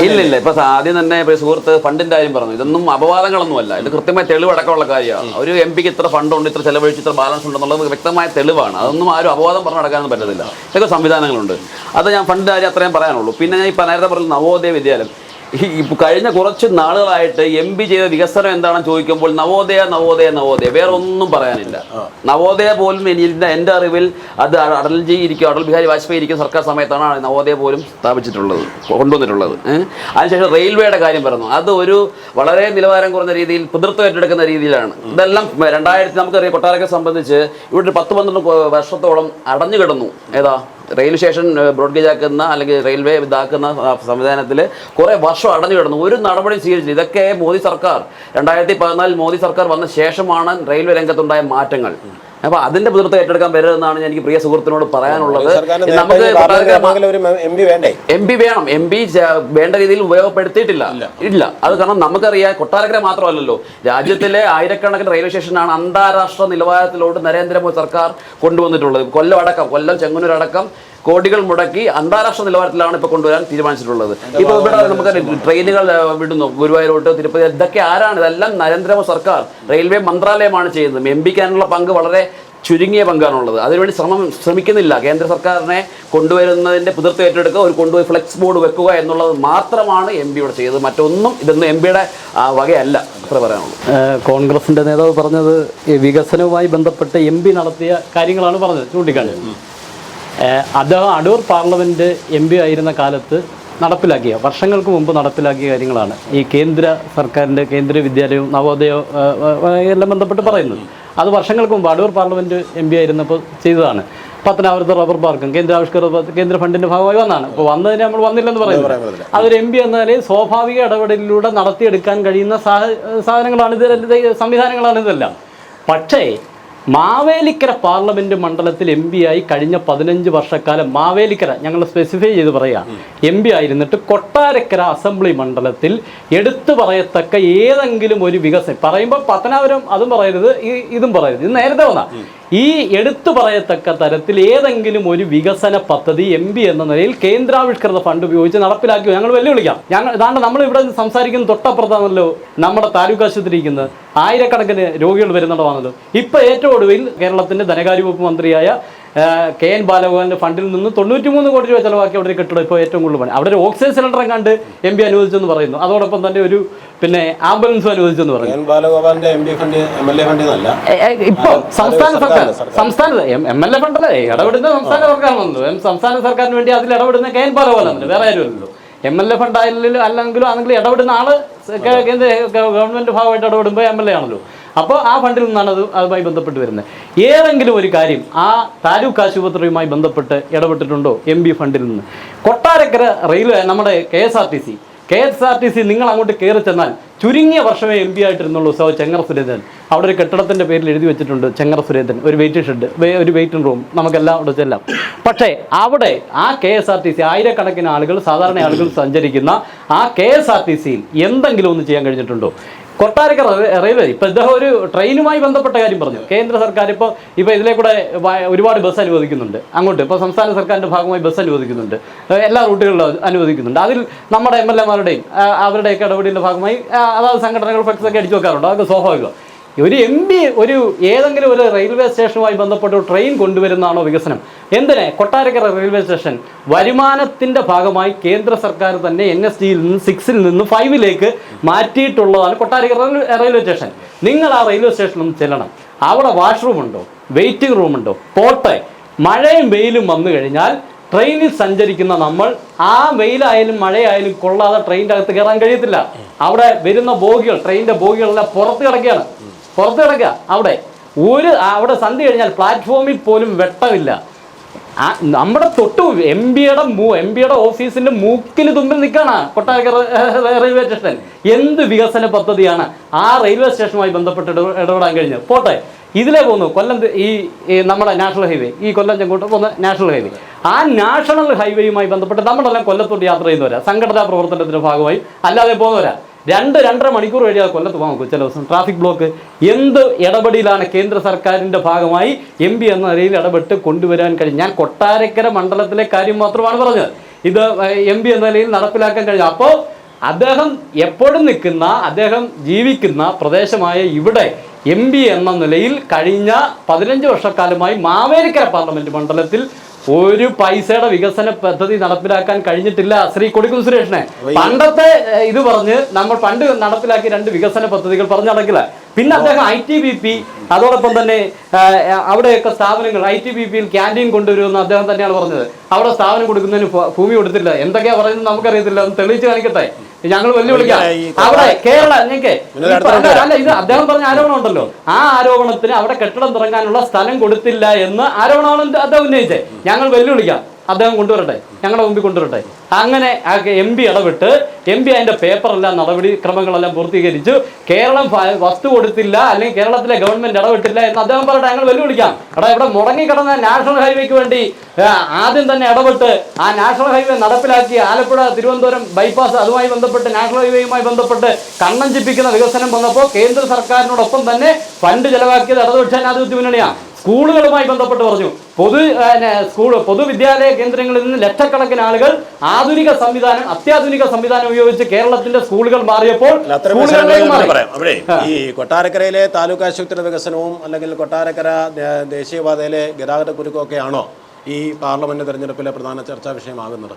ഇല്ല, ഇപ്പൊ ആദ്യം തന്നെ സുഹൃത്ത് ഫണ്ടിന്റെ കാര്യം പറഞ്ഞു. ഇതൊന്നും അപവാദങ്ങളൊന്നുമല്ല, ഇത് കൃത്യമായ തെളിവടക്കമുള്ള കാര്യമാണ്. ഒരു MPക്ക് ഇത്ര ഫണ്ടുണ്ട്, ഇത്ര ചെലവഴിച്ച് ഇത്ര ബാലൻസ് ഉണ്ടെന്നുള്ളത് വ്യക്തമായ തെളിവാണ്. അതൊന്നും ആരും അപവാദം പറഞ്ഞു നടക്കാനൊന്നും പറ്റത്തില്ല. ഇതൊക്കെ സംവിധാനങ്ങളുണ്ട്. അത് ഞാൻ ഫണ്ട് കാര്യം അത്രയും പറയാനുള്ളൂ. പിന്നെ ഞാൻ ഇപ്പം നേരത്തെ പറഞ്ഞ നവോദയ വിദ്യാലയം, കഴിഞ്ഞ കുറച്ച് നാളുകളായിട്ട് MP ചെയ്ത വികസനം എന്താണെന്ന് ചോദിക്കുമ്പോൾ നവോദയ നവോദയ നവോദയ, വേറെ ഒന്നും പറയാനില്ല. നവോദയ പോലും എൻ്റെ അറിവിൽ അത് അടൽ ബിഹാരി വാജ്പേയി ഇരിക്കുന്ന സർക്കാർ സമയത്താണ് നവോദയ പോലും കൊണ്ടുവന്നിട്ടുള്ളത്. അതിനുശേഷം റെയിൽവേയുടെ കാര്യം പറഞ്ഞു. അത് ഒരു വളരെ നിലവാരം കുറഞ്ഞ രീതിയിൽ പിതൃത്വം ഏറ്റെടുക്കുന്ന രീതിയിലാണ്. ഇതെല്ലാം 2000 നമുക്കറിയാം, കൊട്ടാരക്കരെ സംബന്ധിച്ച് ഇവിടെ 10-12 വർഷത്തോളം അടഞ്ഞു കിടന്നു. ഏതാ റെയിൽവേ സ്റ്റേഷൻ ബ്രോഡ്ഗേജ് ആക്കുന്ന അല്ലെങ്കിൽ റെയിൽവേ ഇതാക്കുന്ന സംവിധാനത്തിൽ കുറേ വർഷം അടഞ്ഞു കിടന്നു, ഒരു നടപടി സ്വീകരിച്ചില്ല. ഇതൊക്കെ മോദി സർക്കാർ 2014 മോദി സർക്കാർ വന്ന ശേഷമാണ് റെയിൽവേ രംഗത്തുണ്ടായ മാറ്റങ്ങൾ. അപ്പൊ അതിന്റെ പിതൃത്വം ഏറ്റെടുക്കാൻ വരരുതെന്നാണ് എനിക്ക് പ്രിയ സുഹൃത്തിനോട് പറയാനുള്ളത്. നമുക്ക് MP വേണം. MP വേണ്ട രീതിയിൽ ഉപയോഗപ്പെടുത്തിയിട്ടില്ല. അത് കാരണം നമുക്കറിയാം, കൊട്ടാരക്കര മാത്രമല്ലല്ലോ, രാജ്യത്തിലെ ആയിരക്കണക്കിന് റെയിൽവേ സ്റ്റേഷനാണ് അന്താരാഷ്ട്ര നിലവാരത്തിലോട്ട് നരേന്ദ്രമോദി സർക്കാർ കൊണ്ടുവന്നിട്ടുള്ളത്. കൊല്ലം ചെങ്ങന്നൂർ അടക്കം കോടികൾ മുടക്കി അന്താരാഷ്ട്ര നിലവാരത്തിലാണ് ഇപ്പോൾ കൊണ്ടുവരാൻ തീരുമാനിച്ചിട്ടുള്ളത്. ഇപ്പോൾ ഇവിടെ നമുക്ക് ട്രെയിനുകൾ വിടുന്നു ഗുരുവായൂരോട്ട്, തിരുപ്പതി. ഇതൊക്കെ ആരാണ്? ഇതെല്ലാം നരേന്ദ്രമോദി സർക്കാർ, റെയിൽവേ മന്ത്രാലയമാണ് ചെയ്യുന്നത്. MP ക്കാനുള്ള പങ്ക് വളരെ ചുരുങ്ങിയ പങ്കാണുള്ളത്. അതിനുവേണ്ടി ശ്രമിക്കുന്നില്ല. കേന്ദ്ര സർക്കാരിനെ കൊണ്ടുവരുന്നതിൻ്റെ പിതൃത്വം ഏറ്റെടുക്കുക, ഒരു കൊണ്ടുപോയി ഫ്ലെക്സ് ബോർഡ് വെക്കുക എന്നുള്ളത് മാത്രമാണ് MP ഇവിടെ ചെയ്തത്. മറ്റൊന്നും ഇതൊന്നും MP-യുടെ വകയല്ല. അത്ര പറയാനുള്ളൂ. കോൺഗ്രസിൻ്റെ നേതാവ് പറഞ്ഞത് വികസനവുമായി ബന്ധപ്പെട്ട് MP നടത്തിയ കാര്യങ്ങളാണ് പറഞ്ഞത്, ചൂണ്ടിക്കാണിച്ചത്. അദ്ദേഹം അടൂർ പാർലമെൻറ്റ് MP ആയിരുന്ന കാലത്ത് വർഷങ്ങൾക്ക് മുമ്പ് നടപ്പിലാക്കിയ കാര്യങ്ങളാണ് ഈ കേന്ദ്ര സർക്കാരിൻ്റെ കേന്ദ്രീയ വിദ്യാലയവും നവോദയവും എല്ലാം ബന്ധപ്പെട്ട് പറയുന്നത്. അത് വർഷങ്ങൾക്ക് മുമ്പ് അടൂർ പാർലമെൻറ്റ് MP ആയിരുന്നപ്പോൾ ചെയ്തതാണ്. പത്തനാപുരത്ത് റബ്ബർ പാർക്കും കേന്ദ്ര ഫണ്ടിൻ്റെ ഭാഗമായി വന്നതാണ്. അപ്പോൾ വന്നതിന് നമ്മൾ വന്നില്ലെന്ന് പറയുന്നത്. അതൊരു MP എന്നാൽ സ്വാഭാവിക ഇടപെടലിലൂടെ നടത്തിയെടുക്കാൻ കഴിയുന്ന സംവിധാനങ്ങളാണ് ഇതെല്ലാം. പക്ഷേ മാവേലിക്കര പാർലമെൻറ്റ് മണ്ഡലത്തിൽ MP ആയി കഴിഞ്ഞ 15 വർഷക്കാലം മാവേലിക്കര ഞങ്ങൾ സ്പെസിഫൈ ചെയ്ത് പറയാം MP ആയിരുന്നിട്ട് കൊട്ടാരക്കര അസംബ്ലി മണ്ഡലത്തിൽ എടുത്തു പറയത്തക്ക ഏതെങ്കിലും ഒരു വികസനം പറയുമ്പോൾ പത്തനാപുരം അതും പറയരുത്, ഇതും പറയരുത്, ഇത് നേരത്തെ വന്നാ ഈ എടുത്തു പറയത്തക്ക തരത്തിൽ ഏതെങ്കിലും ഒരു വികസന പദ്ധതി MP എന്ന നിലയിൽ കേന്ദ്രാവിഷ്കൃത ഫണ്ട് ഉപയോഗിച്ച് നടപ്പിലാക്കി ഞങ്ങൾ വെല്ലുവിളിക്കാം. ഇതാണ്ട് നമ്മൾ ഇവിടെ സംസാരിക്കുന്ന തൊട്ടപ്പുറത്താണല്ലോ നമ്മുടെ താലൂക്ക് ആശുപത്രി ഇരിക്കുന്നത്. ആയിരക്കണക്കിന് രോഗികൾ വരുന്നുണ്ടാണല്ലോ. ഇപ്പോൾ ഏറ്റവും ഒടുവിൽ കേരളത്തിൻ്റെ ധനകാര്യ വകുപ്പ് മന്ത്രിയായ KN ബാലഗോപാലിൻ്റെ ഫണ്ടിൽ നിന്ന് 93 കോടി രൂപ ചിലവാക്കി അവിടെ ഒരു കെട്ടിടം ഇപ്പോൾ ഏറ്റവും കൂടുതൽ പണി. അവിടെ ഒരു ഓക്സിജൻ സിലിണ്ടർ കണ്ട് MP അനുവദിച്ചെന്ന് പറയുന്നു. അതോടൊപ്പം തന്നെ ഒരു ആംബുലൻസും അനുവദിച്ചെന്ന് പറയുന്നു. ഇപ്പോൾ സംസ്ഥാന MLA ഫണ്ടല്ലേ ഇടപെടുന്ന സംസ്ഥാന സർക്കാരാണല്ലോ. സംസ്ഥാന സർക്കാരിന് വേണ്ടി അതിൽ ഇടപെടുന്ന KN ബാലഗോപാലല്ലേ, വേറെ ആരുമല്ലോ. MLA ഫണ്ട് അല്ലെങ്കിലും ഇടപെടുന്ന ആള് കേന്ദ്ര ഗവൺമെന്റ് ഭാഗമായിട്ട് ഇടപെടുമ്പോൾ MLA ആണല്ലോ. അപ്പോൾ ആ ഫണ്ടിൽ നിന്നാണ് അതുമായി ബന്ധപ്പെട്ട് വരുന്നത്. ഏതെങ്കിലും ഒരു കാര്യം ആ താലൂക്ക് ആശുപത്രിയുമായി ബന്ധപ്പെട്ട് ഇടപെട്ടിട്ടുണ്ടോ MP ഫണ്ടിൽ നിന്ന്? കൊട്ടാരക്കര റെയിൽവേ നമ്മുടെ KSRTC നിങ്ങൾ അങ്ങോട്ട് കയറി ചെന്നാൽ ചുരുങ്ങിയ വർഷമേ MP ആയിട്ടിരുന്നുള്ളൂ. ചെങ്ങറ സുരേന്ദ്രൻ അവിടെ ഒരു കെട്ടിടത്തിൻ്റെ പേരിൽ എഴുതി വെച്ചിട്ടുണ്ട്, ചെങ്ങറ സുരേന്ദ്രൻ, ഒരു വെയിറ്റിംഗ് ഷെഡ്, ഒരു വെയിറ്റിംഗ് റൂം, നമുക്കെല്ലാം അവിടെ ചെല്ലാം. പക്ഷേ അവിടെ ആ KSRTC ആയിരക്കണക്കിന് ആളുകൾ, സാധാരണ ആളുകൾ സഞ്ചരിക്കുന്ന ആ KSRTCയിൽ എന്തെങ്കിലും ഒന്ന് ചെയ്യാൻ കഴിഞ്ഞിട്ടുണ്ടോ? കൊട്ടാരക്കര റെയിൽവേ ഇപ്പോൾ ഇദ്ദേഹം ഒരു ട്രെയിനുമായി ബന്ധപ്പെട്ട കാര്യം പറഞ്ഞു. കേന്ദ്ര സർക്കാർ ഇപ്പോൾ ഇതിലെ കൂടെ ഒരുപാട് ബസ് അനുവദിക്കുന്നുണ്ട് അങ്ങോട്ട്. ഇപ്പോൾ സംസ്ഥാന സർക്കാരിൻ്റെ ഭാഗമായി ബസ് അനുവദിക്കുന്നുണ്ട്, എല്ലാ റൂട്ടുകളിലും അനുവദിക്കുന്നുണ്ട്. അതിൽ നമ്മുടെ MLA-മാരുടെയും അവരുടെയൊക്കെ ഇടപെടലിൻ്റെ ഭാഗമായി അതായത് സംഘടനകൾ ഫ്ലെക്സൊക്കെ അടിച്ചു വെക്കാറുണ്ട്. അതൊക്കെ സ്വാഭാവികം. ഒരു MP ഏതെങ്കിലും ഒരു റെയിൽവേ സ്റ്റേഷനുമായി ബന്ധപ്പെട്ട് ട്രെയിൻ കൊണ്ടുവരുന്നതാണോ വികസനം? എന്തിനെ? കൊട്ടാരക്കര റെയിൽവേ സ്റ്റേഷൻ വരുമാനത്തിൻ്റെ ഭാഗമായി കേന്ദ്ര സർക്കാർ തന്നെ NSDയിൽ നിന്ന് 6-ൽ നിന്ന് 5-ലേക്ക് മാറ്റിയിട്ടുള്ളതാണ് കൊട്ടാരക്കര റെയിൽവേ സ്റ്റേഷൻ. നിങ്ങൾ ആ റെയിൽവേ സ്റ്റേഷനിൽ ചെല്ലണം. അവിടെ വാഷ്റൂമുണ്ടോ, വെയിറ്റിംഗ് റൂമുണ്ടോ? പോട്ടെ, മഴയും വെയിലും വന്നു കഴിഞ്ഞാൽ ട്രെയിനിൽ സഞ്ചരിക്കുന്ന നമ്മൾ ആ വെയിലായാലും മഴയായാലും കൊള്ളാതെ ട്രെയിനിൻ്റെ അകത്ത് കയറാൻ കഴിയത്തില്ല. അവിടെ വരുന്ന ബോഗികൾ, ട്രെയിനിൻ്റെ ബോഗികളെല്ലാം പുറത്ത് കിടക്കുക. അവിടെ സന്ധ്യ കഴിഞ്ഞാൽ പ്ലാറ്റ്ഫോമിൽ പോലും വെട്ടമില്ല. നമ്മുടെ തൊട്ട് MPയുടെ ഓഫീസിന്റെ മൂക്കിന് തുമ്പിൽ നിൽക്കുകയാണ് കൊട്ടാരക്കര റെയിൽവേ സ്റ്റേഷൻ. എന്ത് വികസന പദ്ധതിയാണ് ആ റെയിൽവേ സ്റ്റേഷനുമായി ബന്ധപ്പെട്ട് ഇടപെടാൻ കഴിഞ്ഞത്? പോട്ടെ, ഇതിലേ പോകുന്നു കൊല്ലം നമ്മുടെ നാഷണൽ ഹൈവേ, ഈ കൊല്ലം ചെങ്കോട്ട് പോകുന്ന നാഷണൽ ഹൈവേ. ആ നാഷണൽ ഹൈവേയുമായി ബന്ധപ്പെട്ട് നമ്മളെല്ലാം കൊല്ലത്തോട്ട് യാത്ര ചെയ്യുന്നവരാ, സംഘടനാ പ്രവർത്തനത്തിന്റെ ഭാഗമായി അല്ലാതെ പോകുന്നവരാ. 2-2.5 മണിക്കൂർ കഴിയാതെ കൊല്ലത്ത് പോകാൻ നോക്കും ചില ദിവസം. Traffic block. എന്ത് ഇടപെടലാണ് കേന്ദ്ര സർക്കാരിൻ്റെ ഭാഗമായി MP എന്ന നിലയിൽ ഇടപെട്ട് കൊണ്ടുവരാൻ കഴിഞ്ഞു? ഞാൻ കൊട്ടാരക്കര മണ്ഡലത്തിലെ കാര്യം മാത്രമാണ് പറഞ്ഞത്. ഇത് MP എന്ന നിലയിൽ നടപ്പിലാക്കാൻ കഴിഞ്ഞു. അപ്പോൾ അദ്ദേഹം എപ്പോഴും അദ്ദേഹം ജീവിക്കുന്ന പ്രദേശമായ ഇവിടെ MP എന്ന നിലയിൽ കഴിഞ്ഞ 15 വർഷക്കാലമായി മാവേലിക്കര പാർലമെൻറ്റ് മണ്ഡലത്തിൽ ഒരു പൈസയുടെ വികസന പദ്ധതി നടപ്പിലാക്കാൻ കഴിഞ്ഞിട്ടില്ല ശ്രീ കൊടിക്കുന്നിൽ സുരേഷിനെ. പണ്ടത്തെ ഇത് പറഞ്ഞ് നമ്മൾ പണ്ട് നടപ്പിലാക്കിയ 2 വികസന പദ്ധതികൾ പറഞ്ഞു നടക്കില്ല. പിന്നെ അദ്ദേഹം ITBP അതോടൊപ്പം തന്നെ അവിടെയൊക്കെ സ്ഥാപനങ്ങൾ ITBPയിൽ ക്യാൻറ്റീൻ കൊണ്ടുവരുമെന്ന് അദ്ദേഹം തന്നെയാണ് പറഞ്ഞത്. അവിടെ സ്ഥാപനം കൊടുക്കുന്നതിന് ഭൂമി കൊടുത്തില്ല. എന്തൊക്കെയാ പറയുന്നത് നമുക്കറിയത്തില്ല. ഒന്ന് തെളിയിച്ച് കാണിക്കട്ടെ. ഞങ്ങൾ വെല്ലുവിളിക്കാം. അവിടെ കേരള അല്ല, ഇത് അദ്ദേഹം പറഞ്ഞ ആരോപണം ഉണ്ടല്ലോ, ആ ആരോപണത്തിന് അവിടെ കെട്ടിടം തുടങ്ങാനുള്ള സ്ഥലം കൊടുത്തില്ല എന്ന് ആരോപണമാണ് അദ്ദേഹം ഉന്നയിച്ചത്. ഞങ്ങൾ വെല്ലുവിളിക്കാം. അദ്ദേഹം കൊണ്ടുവരട്ടെ, ഞങ്ങളുടെ മുമ്പിൽ കൊണ്ടുവരട്ടെ. അങ്ങനെ MP ഇടപെട്ട് MP അതിന്റെ പേപ്പറെല്ലാം നടപടിക്രമങ്ങളെല്ലാം പൂർത്തീകരിച്ചു. കേരളം വസ്തു കൊടുത്തില്ല അല്ലെങ്കിൽ കേരളത്തിലെ ഗവൺമെന്റ് ഇടപെട്ടില്ല എന്ന് അദ്ദേഹം പറയട്ടെ. ഞങ്ങൾ വെല്ലുവിളിക്കാം. ഇവിടെ മുടങ്ങിക്കിടന്ന നാഷണൽ ഹൈവേക്ക് വേണ്ടി ആദ്യം തന്നെ ഇടപെട്ട് ആ നാഷണൽ ഹൈവേ നടപ്പിലാക്കി ആലപ്പുഴ തിരുവനന്തപുരം ബൈപ്പാസ് അതുമായി ബന്ധപ്പെട്ട് നാഷണൽ ഹൈവേയുമായി ബന്ധപ്പെട്ട് കണ്ണഞ്ചിപ്പിക്കുന്ന വികസനം വന്നപ്പോൾ കേന്ദ്ര സർക്കാരിനോടൊപ്പം തന്നെ ഫണ്ട് ചെലവാക്കിയത് ഇടതുപക്ഷ ജനാധിപത്യ മുന്നണിയാണ്. സ്കൂളുകളുമായി ബന്ധപ്പെട്ട് പറഞ്ഞു. പൊതുവിദ്യാലയ കേന്ദ്രങ്ങളിൽ നിന്ന് ലക്ഷക്കണക്കിന് ആളുകൾ അത്യാധുനിക സംവിധാനം ഉപയോഗിച്ച് കേരളത്തിന്റെ സ്കൂളുകൾ മാറിയപ്പോൾ ഈ കൊട്ടാരക്കരയിലെ താലൂക്ക് ആശുപത്രി വികസനവും അല്ലെങ്കിൽ കൊട്ടാരക്കര ദേശീയപാതയിലെ ഗതാഗത കുരുക്കൊക്കെയാണോ ഈ പാർലമെന്റ് തെരഞ്ഞെടുപ്പിലെ പ്രധാന ചർച്ചാ വിഷയമാകുന്നത്?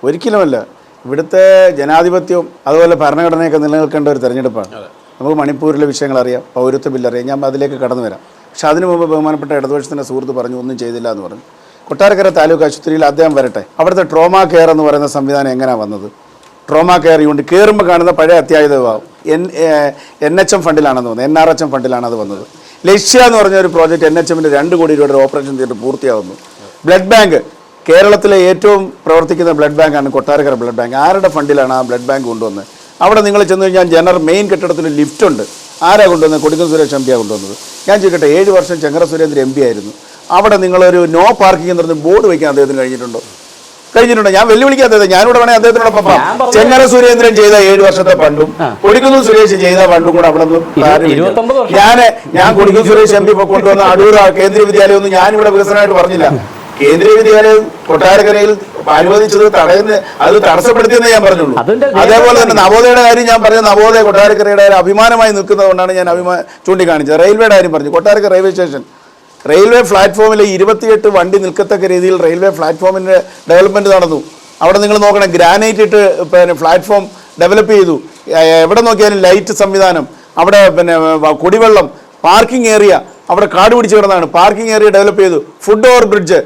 ഒരിക്കലുമല്ല. ഇവിടുത്തെ ജനാധിപത്യവും അതുപോലെ ഭരണഘടനയൊക്കെ നിലനിൽക്കേണ്ട ഒരു തെരഞ്ഞെടുപ്പാണ്. നമുക്ക് മണിപ്പൂരിലെ വിഷയങ്ങൾ അറിയാം, പൗരത്വ ബില്ലറിയാം. ഞാൻ അതിലേക്ക് കടന്നു വരാം. പക്ഷെ അതിനു മുമ്പ് ബഹുമാനപ്പെട്ട ഇടതുപക്ഷത്തിൻ്റെ സുഹൃത്ത് പറഞ്ഞു ഒന്നും ചെയ്തില്ല എന്ന് പറഞ്ഞു. കൊട്ടാരക്കര താലൂക്ക് ആശുപത്രിയിൽ അദ്ദേഹം വരട്ടെ. അവിടുത്തെ ട്രോമാ കെയർ എന്ന് പറയുന്ന സംവിധാനം എങ്ങനെയാണ് വന്നത്? ട്രോമാ കെയർ യൂണിറ്റ് കയറുമ്പോൾ കാണുന്ന പഴയ അത്യാഹിത വിഭാഗം NHM ഫണ്ടിലാണെന്ന് തോന്നുന്നത്, NRHM ഫണ്ടിലാണ് അത് വന്നത്. ലക്ഷ്യ എന്ന് പറഞ്ഞ ഒരു പ്രോജക്റ്റ് NHMൻ്റെ 2 കോടി രൂപയുടെ ഓപ്പറേഷൻ തിയേറ്റർ പൂർത്തിയാവുന്നു. ബ്ലഡ് ബാങ്ക്, കേരളത്തിലെ ഏറ്റവും പ്രവർത്തിക്കുന്ന ബ്ലഡ് ബാങ്കാണ് കൊട്ടാരക്കര ബ്ലഡ് ബാങ്ക്. ആരുടെ ഫണ്ടിലാണ് ആ ബ്ലഡ് ബാങ്ക് കൊണ്ടുവന്നത്? അവിടെ നിങ്ങൾ ചെന്ന് കഴിഞ്ഞാൽ മെയിൻ കെട്ടിടത്തിൽ ലിഫ്റ്റ് ഉണ്ട്. ആരാ കൊണ്ടുവന്നത്? കൊടിക്കുന്നിൽ സുരേഷ് MP കൊണ്ടുവന്നത്. ഞാൻ ചോദിക്കട്ടെ, 7 വർഷം ചെങ്ങറ സുരേന്ദ്രൻ MP ആയിരുന്നു. അവിടെ നിങ്ങളൊരു നോ പാർക്കിംഗ് എന്ന് പറഞ്ഞ് ബോർഡ് വയ്ക്കാൻ അദ്ദേഹത്തിന് കഴിഞ്ഞിട്ടുണ്ടോ? ഞാൻ വെല്ലുവിളിക്കാത്തത്. ഞാനിവിടെ വേണേൽ അദ്ദേഹത്തിനോടൊപ്പം ചെങ്ങറ സുരേന്ദ്രൻ ചെയ്ത 7 വർഷത്തെ ഫണ്ടും കൊടിക്കുന്നിൽ സുരേഷ് ചെയ്ത ഫണ്ടും കൂടെ അവിടെ ഞാൻ കൊടിക്കുന്നിൽ സുരേഷ് MP കൊണ്ടുവന്ന അടൂർ കേന്ദ്രീയ വിദ്യാലയം ഒന്നും ഞാനിവിടെ വികസനമായിട്ട് പറഞ്ഞില്ല. കേന്ദ്രീയ വിദ്യാലയം കൊട്ടാരക്കരയിൽ അനുവദിച്ചത് അത് തടസ്സപ്പെടുത്തിയെന്ന് ഞാൻ പറഞ്ഞുള്ളൂ. അതേപോലെ തന്നെ നവോദയയുടെ കാര്യം ഞാൻ പറഞ്ഞ നവോദയ കൊട്ടാരക്കരയുടെ അഭിമാനമായി നിൽക്കുന്നതുകൊണ്ടാണ് ഞാൻ ചൂണ്ടിക്കാണിച്ചത്. റെയിൽവേയുടെ കാര്യം പറഞ്ഞു. കൊട്ടാരക്കര റെയിൽവേ സ്റ്റേഷൻ, റെയിൽവേ പ്ലാറ്റ്ഫോമിൽ 28 വണ്ടി നിൽക്കത്തക്ക രീതിയിൽ റെയിൽവേ പ്ലാറ്റ്ഫോമിൻ്റെ ഡെവലപ്മെൻറ്റ് നടന്നു. അവിടെ നിങ്ങൾ നോക്കണം, ഗ്രാനൈറ്റ് ഇട്ട് പ്ലാറ്റ്ഫോം ഡെവലപ്പ് ചെയ്തു. എവിടെ നോക്കിയാലും ലൈറ്റ് സംവിധാനം, അവിടെ കുടിവെള്ളം, പാർക്കിംഗ് ഏരിയ അവിടെ കാട് പിടിച്ച് കിടന്നാണ്. പാർക്കിംഗ് ഏരിയ ഡെവലപ്പ് ചെയ്തു. Food over bridge,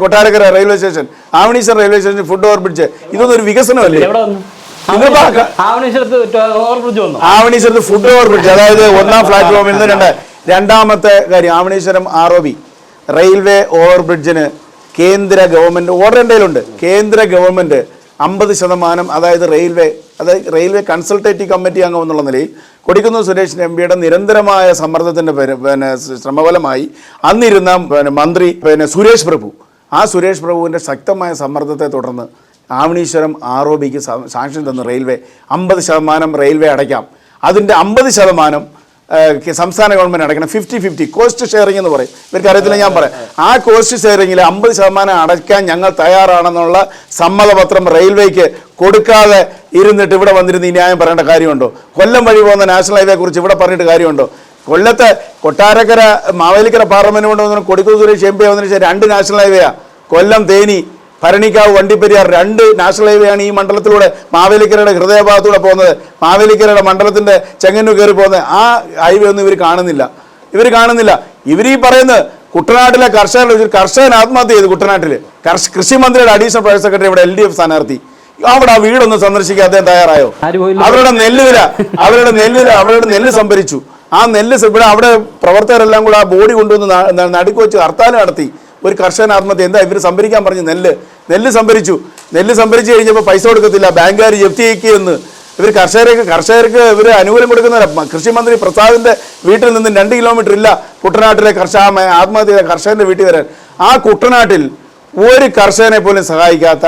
Kottarakkara railway station, Avaneeswaram railway station food over bridge, ഇതൊന്നും ഒരു വികസനമല്ലേ? ആവണീശ്വരത്ത് ഫുഡ് ഓവർ ബ്രിഡ്ജ്, അതായത് 1ാം പ്ലാറ്റ്ഫോമിൽ നിന്ന് രണ്ടാമത്തെ കാര്യം ആവണീശ്വരം ROB റെയിൽവേ ഓവർ ബ്രിഡ്ജിന് കേന്ദ്ര ഗവൺമെൻറ് ഓർഡർ എന്തെങ്കിലുണ്ട്. കേന്ദ്ര ഗവൺമെൻറ് 50%, അതായത് റെയിൽവേ കൺസൾട്ടേറ്റീവ് കമ്മിറ്റി അംഗം എന്നുള്ള നിലയിൽ കൊടിക്കുന്നിൽ സുരേഷ് MPയുടെ നിരന്തരമായ സമ്മർദ്ദത്തിൻ്റെ ശ്രമഫലമായി അന്നിരുന്ന മന്ത്രി സുരേഷ് പ്രഭു, ആ സുരേഷ് പ്രഭുവിൻ്റെ ശക്തമായ സമ്മർദ്ദത്തെ തുടർന്ന് ആവണീശ്വരം ROBക്ക് സാങ്ഷൻ തന്നു. റെയിൽവേ 50% റെയിൽവേ അടയ്ക്കാം. അതിൻ്റെ 50% സംസ്ഥാന ഗവൺമെൻറ് അടയ്ക്കണം. 50-50 കോസ്റ്റ് ഷെയറിംഗ് എന്ന് പറയും. ഇവർക്ക് അറിയത്തില്ല, ഞാൻ പറയാം. ആ കോസ്റ്റ് ഷെയറിംഗിൽ 50% അടയ്ക്കാൻ ഞങ്ങൾ തയ്യാറാണെന്നുള്ള സമ്മതപത്രം റെയിൽവേക്ക് കൊടുക്കാതെ ഇരുന്നിട്ട് ഇവിടെ വന്നിരുന്ന് ഈ ന്യായം പറയേണ്ട കാര്യമുണ്ടോ? കൊല്ലം വഴി പോകുന്ന നാഷണൽ ഹൈവേ കുറിച്ച് ഇവിടെ പറഞ്ഞിട്ട് കാര്യമുണ്ടോ? കൊല്ലത്തെ കൊട്ടാരക്കര മാവേലിക്കര പാർലമെന്റ് കൊണ്ടുവന്ന കൊടിക്കുന്നിൽ സുരേഷ് MP വന്നതിന് ശേഷം 2 national ഹൈവേയാ. Kollam Theni Bharanikkavu Vandiperiyar 2 national highway ആണ് ഈ മണ്ഡലത്തിലൂടെ മാവേലിക്കരയുടെ ഹൃദയഭാഗത്തൂടെ പോകുന്നത്. മാവേലിക്കരയുടെ മണ്ഡലത്തിൻ്റെ ചെങ്ങന്നൂർ കയറി പോകുന്നത്. ആ ഹൈവേ ഒന്നും ഇവർ കാണുന്നില്ല. ഇവർ ഈ പറയുന്നത് കുട്ടനാട്ടിലെ കർഷകൻ ആത്മഹത്യ ചെയ്തു. കുട്ടനാട്ടിൽ കൃഷി മന്ത്രിയുടെ അഡീഷണൽ പ്രൈവറ്റ് സെക്രട്ടറി ഇവിടെ LDF സ്ഥാനാർത്ഥി, അവിടെ ആ വീടൊന്നും സന്ദർശിക്കാൻ അദ്ദേഹം തയ്യാറായോ? അവരുടെ നെല്ല് സംഭരിച്ചു. ആ നെല്ല് ഇവിടെ അവിടെ പ്രവർത്തകരെല്ലാം കൂടെ ആ ബോഡി കൊണ്ടുവന്ന് നടുക്ക് വെച്ച് ഹർത്താൽ നടത്തി. ഒരു കർഷകൻ ആത്മഹത്യ. എന്താ ഇവർ സംഭരിക്കാൻ പറഞ്ഞു? നെല്ല് സംഭരിച്ചു കഴിഞ്ഞപ്പോൾ പൈസ കൊടുക്കത്തില്ല, ബാങ്കുകാർ ജപ്തി ചെയ്യിക്കുമെന്ന്. ഇവർ കർഷകർക്ക് ഇവർ അനുകൂലം കൊടുക്കുന്നവരാ. കൃഷിമന്ത്രി പ്രസാദിന്റെ വീട്ടിൽ നിന്ന് 2 കിലോമീറ്റർ ഇല്ല കുട്ടനാട്ടിലെ ആത്മഹത്യ കർഷകന്റെ വീട്ടിൽ വരാൻ. ആ കുട്ടനാട്ടിൽ ഒരു കർഷകനെ പോലും സഹായിക്കാത്ത,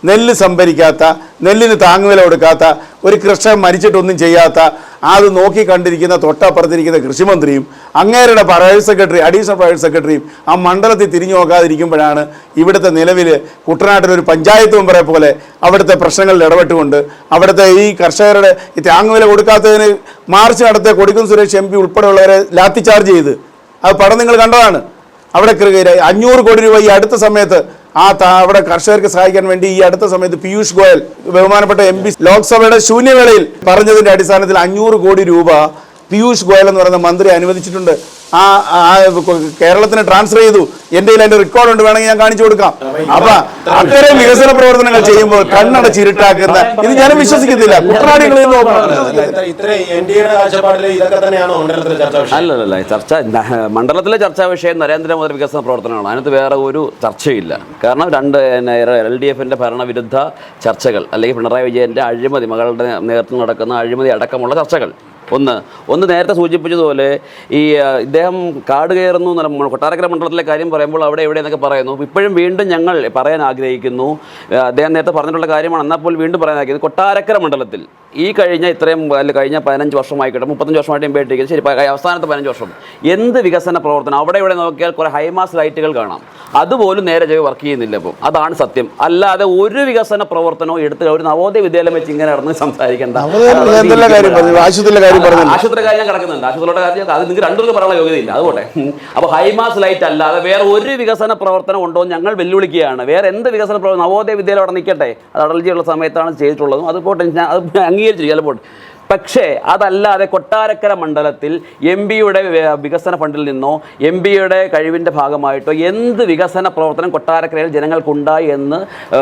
നെല്ല് സംഭരിക്കാത്ത, നെല്ലിന് താങ്ങുവില കൊടുക്കാത്ത, ഒരു കർഷകൻ മരിച്ചിട്ടൊന്നും ചെയ്യാത്ത, അത് നോക്കി കണ്ടിരിക്കുന്ന തൊട്ടപ്പുറത്തിരിക്കുന്ന കൃഷിമന്ത്രിയും അങ്ങേരുടെ പ്രൈവറ്റ് സെക്രട്ടറി, അഡീഷണൽ പ്രൈവറ്റ് സെക്രട്ടറിയും ആ മണ്ഡലത്തിൽ തിരിഞ്ഞു നോക്കാതിരിക്കുമ്പോഴാണ് ഇവിടുത്തെ നിലവിൽ കുട്ടനാട്ടിലൊരു പഞ്ചായത്ത് മെമ്പറെ പോലെ അവിടുത്തെ പ്രശ്നങ്ങളിൽ ഇടപെട്ടുകൊണ്ട് അവിടുത്തെ ഈ കർഷകരുടെ ഈ താങ്ങുവില കൊടുക്കാത്തതിന് മാർച്ച് നടത്തിയ കൊടിക്കുന്നിൽ സുരേഷ് MP ഉൾപ്പെടെയുള്ളവരെ ലാത്തി ചാർജ് ചെയ്ത്, അത് പടം നിങ്ങൾ കണ്ടതാണ്. അവിടെ 500 കോടി രൂപ ഈ അടുത്ത സമയത്ത് അവിടെ കർഷകർക്ക് സഹായിക്കാൻ വേണ്ടി ഈ അടുത്ത സമയത്ത് പീയൂഷ് ഗോയൽ ബഹുമാനപ്പെട്ട MP ലോക്സഭയുടെ ശൂന്യവേളയിൽ പറഞ്ഞതിന്റെ അടിസ്ഥാനത്തിൽ 500 കോടി രൂപ പീയൂഷ് ഗോയൽ എന്ന് പറയുന്ന മന്ത്രി അനുവദിച്ചിട്ടുണ്ട്. കേരളത്തിന് ട്രാൻസ്ഫർ ചെയ്തു. എൻ്റെ അതിന്റെ റെക്കോർഡ് ഉണ്ട്, വേണമെങ്കിൽ ഞാൻ കാണിച്ചു കൊടുക്കാം. അപ്പൊ അത്തരം വികസന പ്രവർത്തനങ്ങൾ ചെയ്യുമ്പോൾ കണ്ണടച്ചിരുട്ടാക്കുന്ന ഇത് ഞാൻ വിശ്വസിക്കുന്നില്ല. കുട്ടനാടികളിൽ അല്ലല്ല, ചർച്ച മണ്ഡലത്തിലെ ചർച്ചാ വിഷയം നരേന്ദ്രമോദി വികസന പ്രവർത്തനമാണ്. അതിനകത്ത് വേറെ ഒരു ചർച്ചയില്ല. കാരണം LDF-ന്റെ ഭരണവിരുദ്ധ ചർച്ചകൾ, അല്ലെങ്കിൽ പിണറായി വിജയന്റെ അഴിമതി, മകളുടെ നേതൃത്വം നടക്കുന്ന അഴിമതി അടക്കമുള്ള ചർച്ചകൾ. ഒന്ന് നേരത്തെ സൂചിപ്പിച്ചതുപോലെ ഈ ഇദ്ദേഹം കാട് കയറുന്നു, കൊട്ടാരക്കര മണ്ഡലത്തിലെ കാര്യം പറയുമ്പോൾ അവിടെ എവിടെ എന്നൊക്കെ പറയുന്നു. ഇപ്പോഴും വീണ്ടും ഞങ്ങൾ പറയാൻ ആഗ്രഹിക്കുന്നു, അദ്ദേഹം നേരത്തെ പറഞ്ഞിട്ടുള്ള കാര്യമാണ്, എന്നാൽ പോലും വീണ്ടും പറയാൻ ആഗ്രഹിക്കുന്നു. കൊട്ടാരക്കര മണ്ഡലത്തിൽ ഈ കഴിഞ്ഞ 15 വർഷമായിക്കോട്ടെ, 35 വർഷമായിട്ട് എംപേട്ടിരിക്കുന്നത് ശരി, അവസാനത്തെ 15 വർഷം എന്ത് വികസന പ്രവർത്തനം. അവിടെ ഇവിടെ നോക്കിയാൽ കുറേ ഹൈമാസ് ലൈറ്റുകൾ കാണാം, അതുപോലും നേരെ വർക്ക് ചെയ്യുന്നില്ല. ഇപ്പം അതാണ് സത്യം. അല്ലാതെ ഒരു വികസന പ്രവർത്തനവും എടുത്ത് ഒരു നവോദയ വിദ്യാലയം വെച്ച് ഇങ്ങനെ നടന്ന് സംസാരിക്കേണ്ട. ആശുപത്രി കാര്യം ഞാൻ കിടക്കുന്നുണ്ട്, ആശുപത്രിയുടെ കാര്യം അത് നിങ്ങൾക്ക് രണ്ടുപേർക്ക് പറയാനുള്ള യോഗ്യതയില്ല, അതുപോലെ. അപ്പോൾ ഹൈമാസ് ലൈറ്റ് അല്ലാതെ വേറെ ഒരു വികസന പ്രവർത്തനം ഉണ്ടോ എന്ന് ഞങ്ങൾ വെല്ലുവിളിക്കുകയാണ്. വേറെ എന്ത് വികസന പ്രവർത്തനം, നവോദയ വിദ്യാലയം അവിടെ നിൽക്കട്ടെ, അത് അടൽജിയുള്ള സമയത്താണ് ചെയ്തിട്ടുള്ളതും, അതുപോലെ അത് അംഗീകരിച്ചു ചിലപ്പോൾ. പക്ഷേ അതല്ലാതെ കൊട്ടാരക്കര മണ്ഡലത്തിൽ MP-യുടെ വികസന ഫണ്ടിൽ നിന്നോ MP-യുടെ കഴിവിൻ്റെ ഭാഗമായിട്ടോ എന്ത് വികസന പ്രവർത്തനം കൊട്ടാരക്കരയിൽ ജനങ്ങൾക്കുണ്ടായി എന്ന്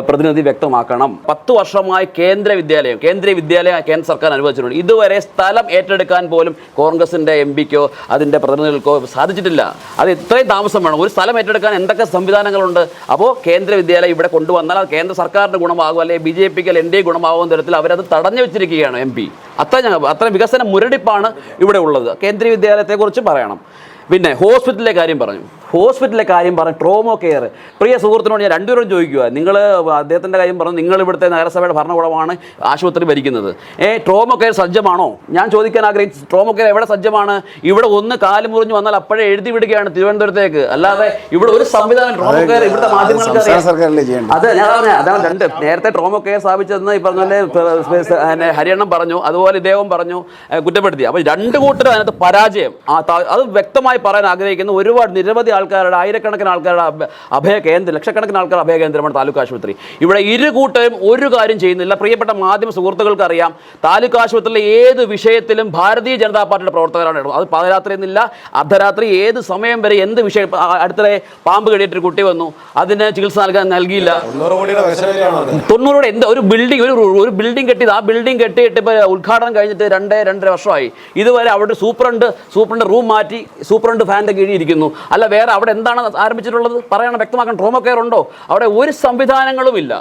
പ്രതിനിധി വ്യക്തമാക്കണം. 10 വർഷമായി കേന്ദ്രീയ വിദ്യാലയം കേന്ദ്ര സർക്കാർ അനുവദിച്ചിട്ടുണ്ട്. ഇതുവരെ സ്ഥലം ഏറ്റെടുക്കാൻ പോലും കോൺഗ്രസിൻ്റെ MP-ക്കോ അതിൻ്റെ പ്രതിനിധികൾക്കോ സാധിച്ചിട്ടില്ല. അത് ഇത്രയും താമസം വേണം. ഒരു സ്ഥലം ഏറ്റെടുക്കാൻ എന്തൊക്കെ സംവിധാനങ്ങളുണ്ട്. അപ്പോൾ കേന്ദ്ര വിദ്യാലയം ഇവിടെ കൊണ്ടുവന്നാൽ അത് കേന്ദ്ര സർക്കാരിൻ്റെ ഗുണമാകും, അല്ലെങ്കിൽ BJPക്ക് NDA ഗുണമാകുന്ന തരത്തിൽ അവരത് തടഞ്ഞു വെച്ചിരിക്കുകയാണ് MP. അത്ര വികസന മുരടിപ്പാണ് ഇവിടെ ഉള്ളത്. കേന്ദ്രീയ വിദ്യാലയത്തെക്കുറിച്ച് പറയണം. പിന്നെ ഹോസ്പിറ്റലിലെ കാര്യം പറഞ്ഞു, ട്രോമോ കെയർ. പ്രിയ സുഹൃത്തിനോട് ഞാൻ രണ്ടുപേരും ചോദിക്കുക, നിങ്ങൾ അദ്ദേഹത്തിൻ്റെ കാര്യം പറഞ്ഞു, നിങ്ങൾ ഇവിടുത്തെ നഗരസഭയുടെ ഭരണകൂടമാണ് ആശുപത്രി ഭരിക്കുന്നത്. ട്രോമോ കെയർ സജ്ജമാണോ? ഞാൻ ചോദിക്കാൻ ആഗ്രഹിച്ചു, ട്രോമോ കെയർ എവിടെ സജ്ജമാണ്? ഇവിടെ ഒന്ന് കാല് മുറിഞ്ഞു വന്നാൽ അപ്പോഴേ എഴുതി വിടുകയാണ് തിരുവനന്തപുരത്തേക്ക്. അല്ലാതെ ഇവിടെ ഒരു സംവിധാനം ട്രോമോ കെയർ ഇവിടുത്തെ മാധ്യമങ്ങൾക്ക് അത് അതാണ് നേരത്തെ ട്രോമോ കെയർ സ്ഥാപിച്ചതെന്ന് ഈ പറഞ്ഞ പോലെ ഹരിയണ്ണം പറഞ്ഞു, അതുപോലെ ഇദ്ദേഹം പറഞ്ഞു, കുറ്റപ്പെടുത്തി. അപ്പോൾ രണ്ട് കൂട്ടരും അതിനകത്ത് പരാജയം. അത് വ്യക്തമായി പറയാൻ ആഗ്രഹിക്കുന്ന നിരവധി ആൾക്കാരുടെ, ആയിരക്കണക്കിന് ആൾക്കാരുടെ അഭയകേന്ദ്രം, ലക്ഷക്കണക്കിന് ആൾക്കാരുടെ അഭയകേന്ദ്രമാണ് താലൂക്ക് ആശുപത്രി. ഇവിടെ ഇരു കൂട്ടരും ഒരു കാര്യം ചെയ്യുന്നില്ല. പ്രിയപ്പെട്ട മാധ്യമ സുഹൃത്തുക്കൾക്ക് അറിയാം, താലൂക്ക് ആശുപത്രിയിലെ ഏത് വിഷയത്തിലും ഭാരതീയ ജനതാ പാർട്ടിയുടെ പ്രവർത്തകരാണ്. അത് പാതിരാത്രി എന്നില്ല, അർദ്ധരാത്രി, ഏത് സമയം വരെ എന്ത് വിഷയം. അടുത്തിടെ പാമ്പ് കടിയിട്ടൊരു കുട്ടി വന്നു, അതിന് ചികിത്സ നൽകിയില്ല. 90 കോടി എന്ത് ഒരു ബിൽഡിംഗ് കെട്ടിയത്. ആ ബിൽഡിംഗ് കെട്ടിയിട്ട് ഇപ്പോൾ ഉദ്ഘാടനം കഴിഞ്ഞിട്ട് 2.5 വർഷമായി. ഇതുവരെ അവിടെ സൂപ്രണ്ട് റൂം മാറ്റി, സൂപ്രണ്ട് ഫാൻ്റെ കീഴിൽ ഇരിക്കുന്നു. അല്ല വേറെ അവിടെ എന്താണ് ആരംഭിച്ചിട്ടുള്ളത് പറയണം, വ്യക്തമാക്കണം. ട്രോമോ കെയർ ഉണ്ടോ? അവിടെ ഒരു സംവിധാനങ്ങളും ഇല്ല.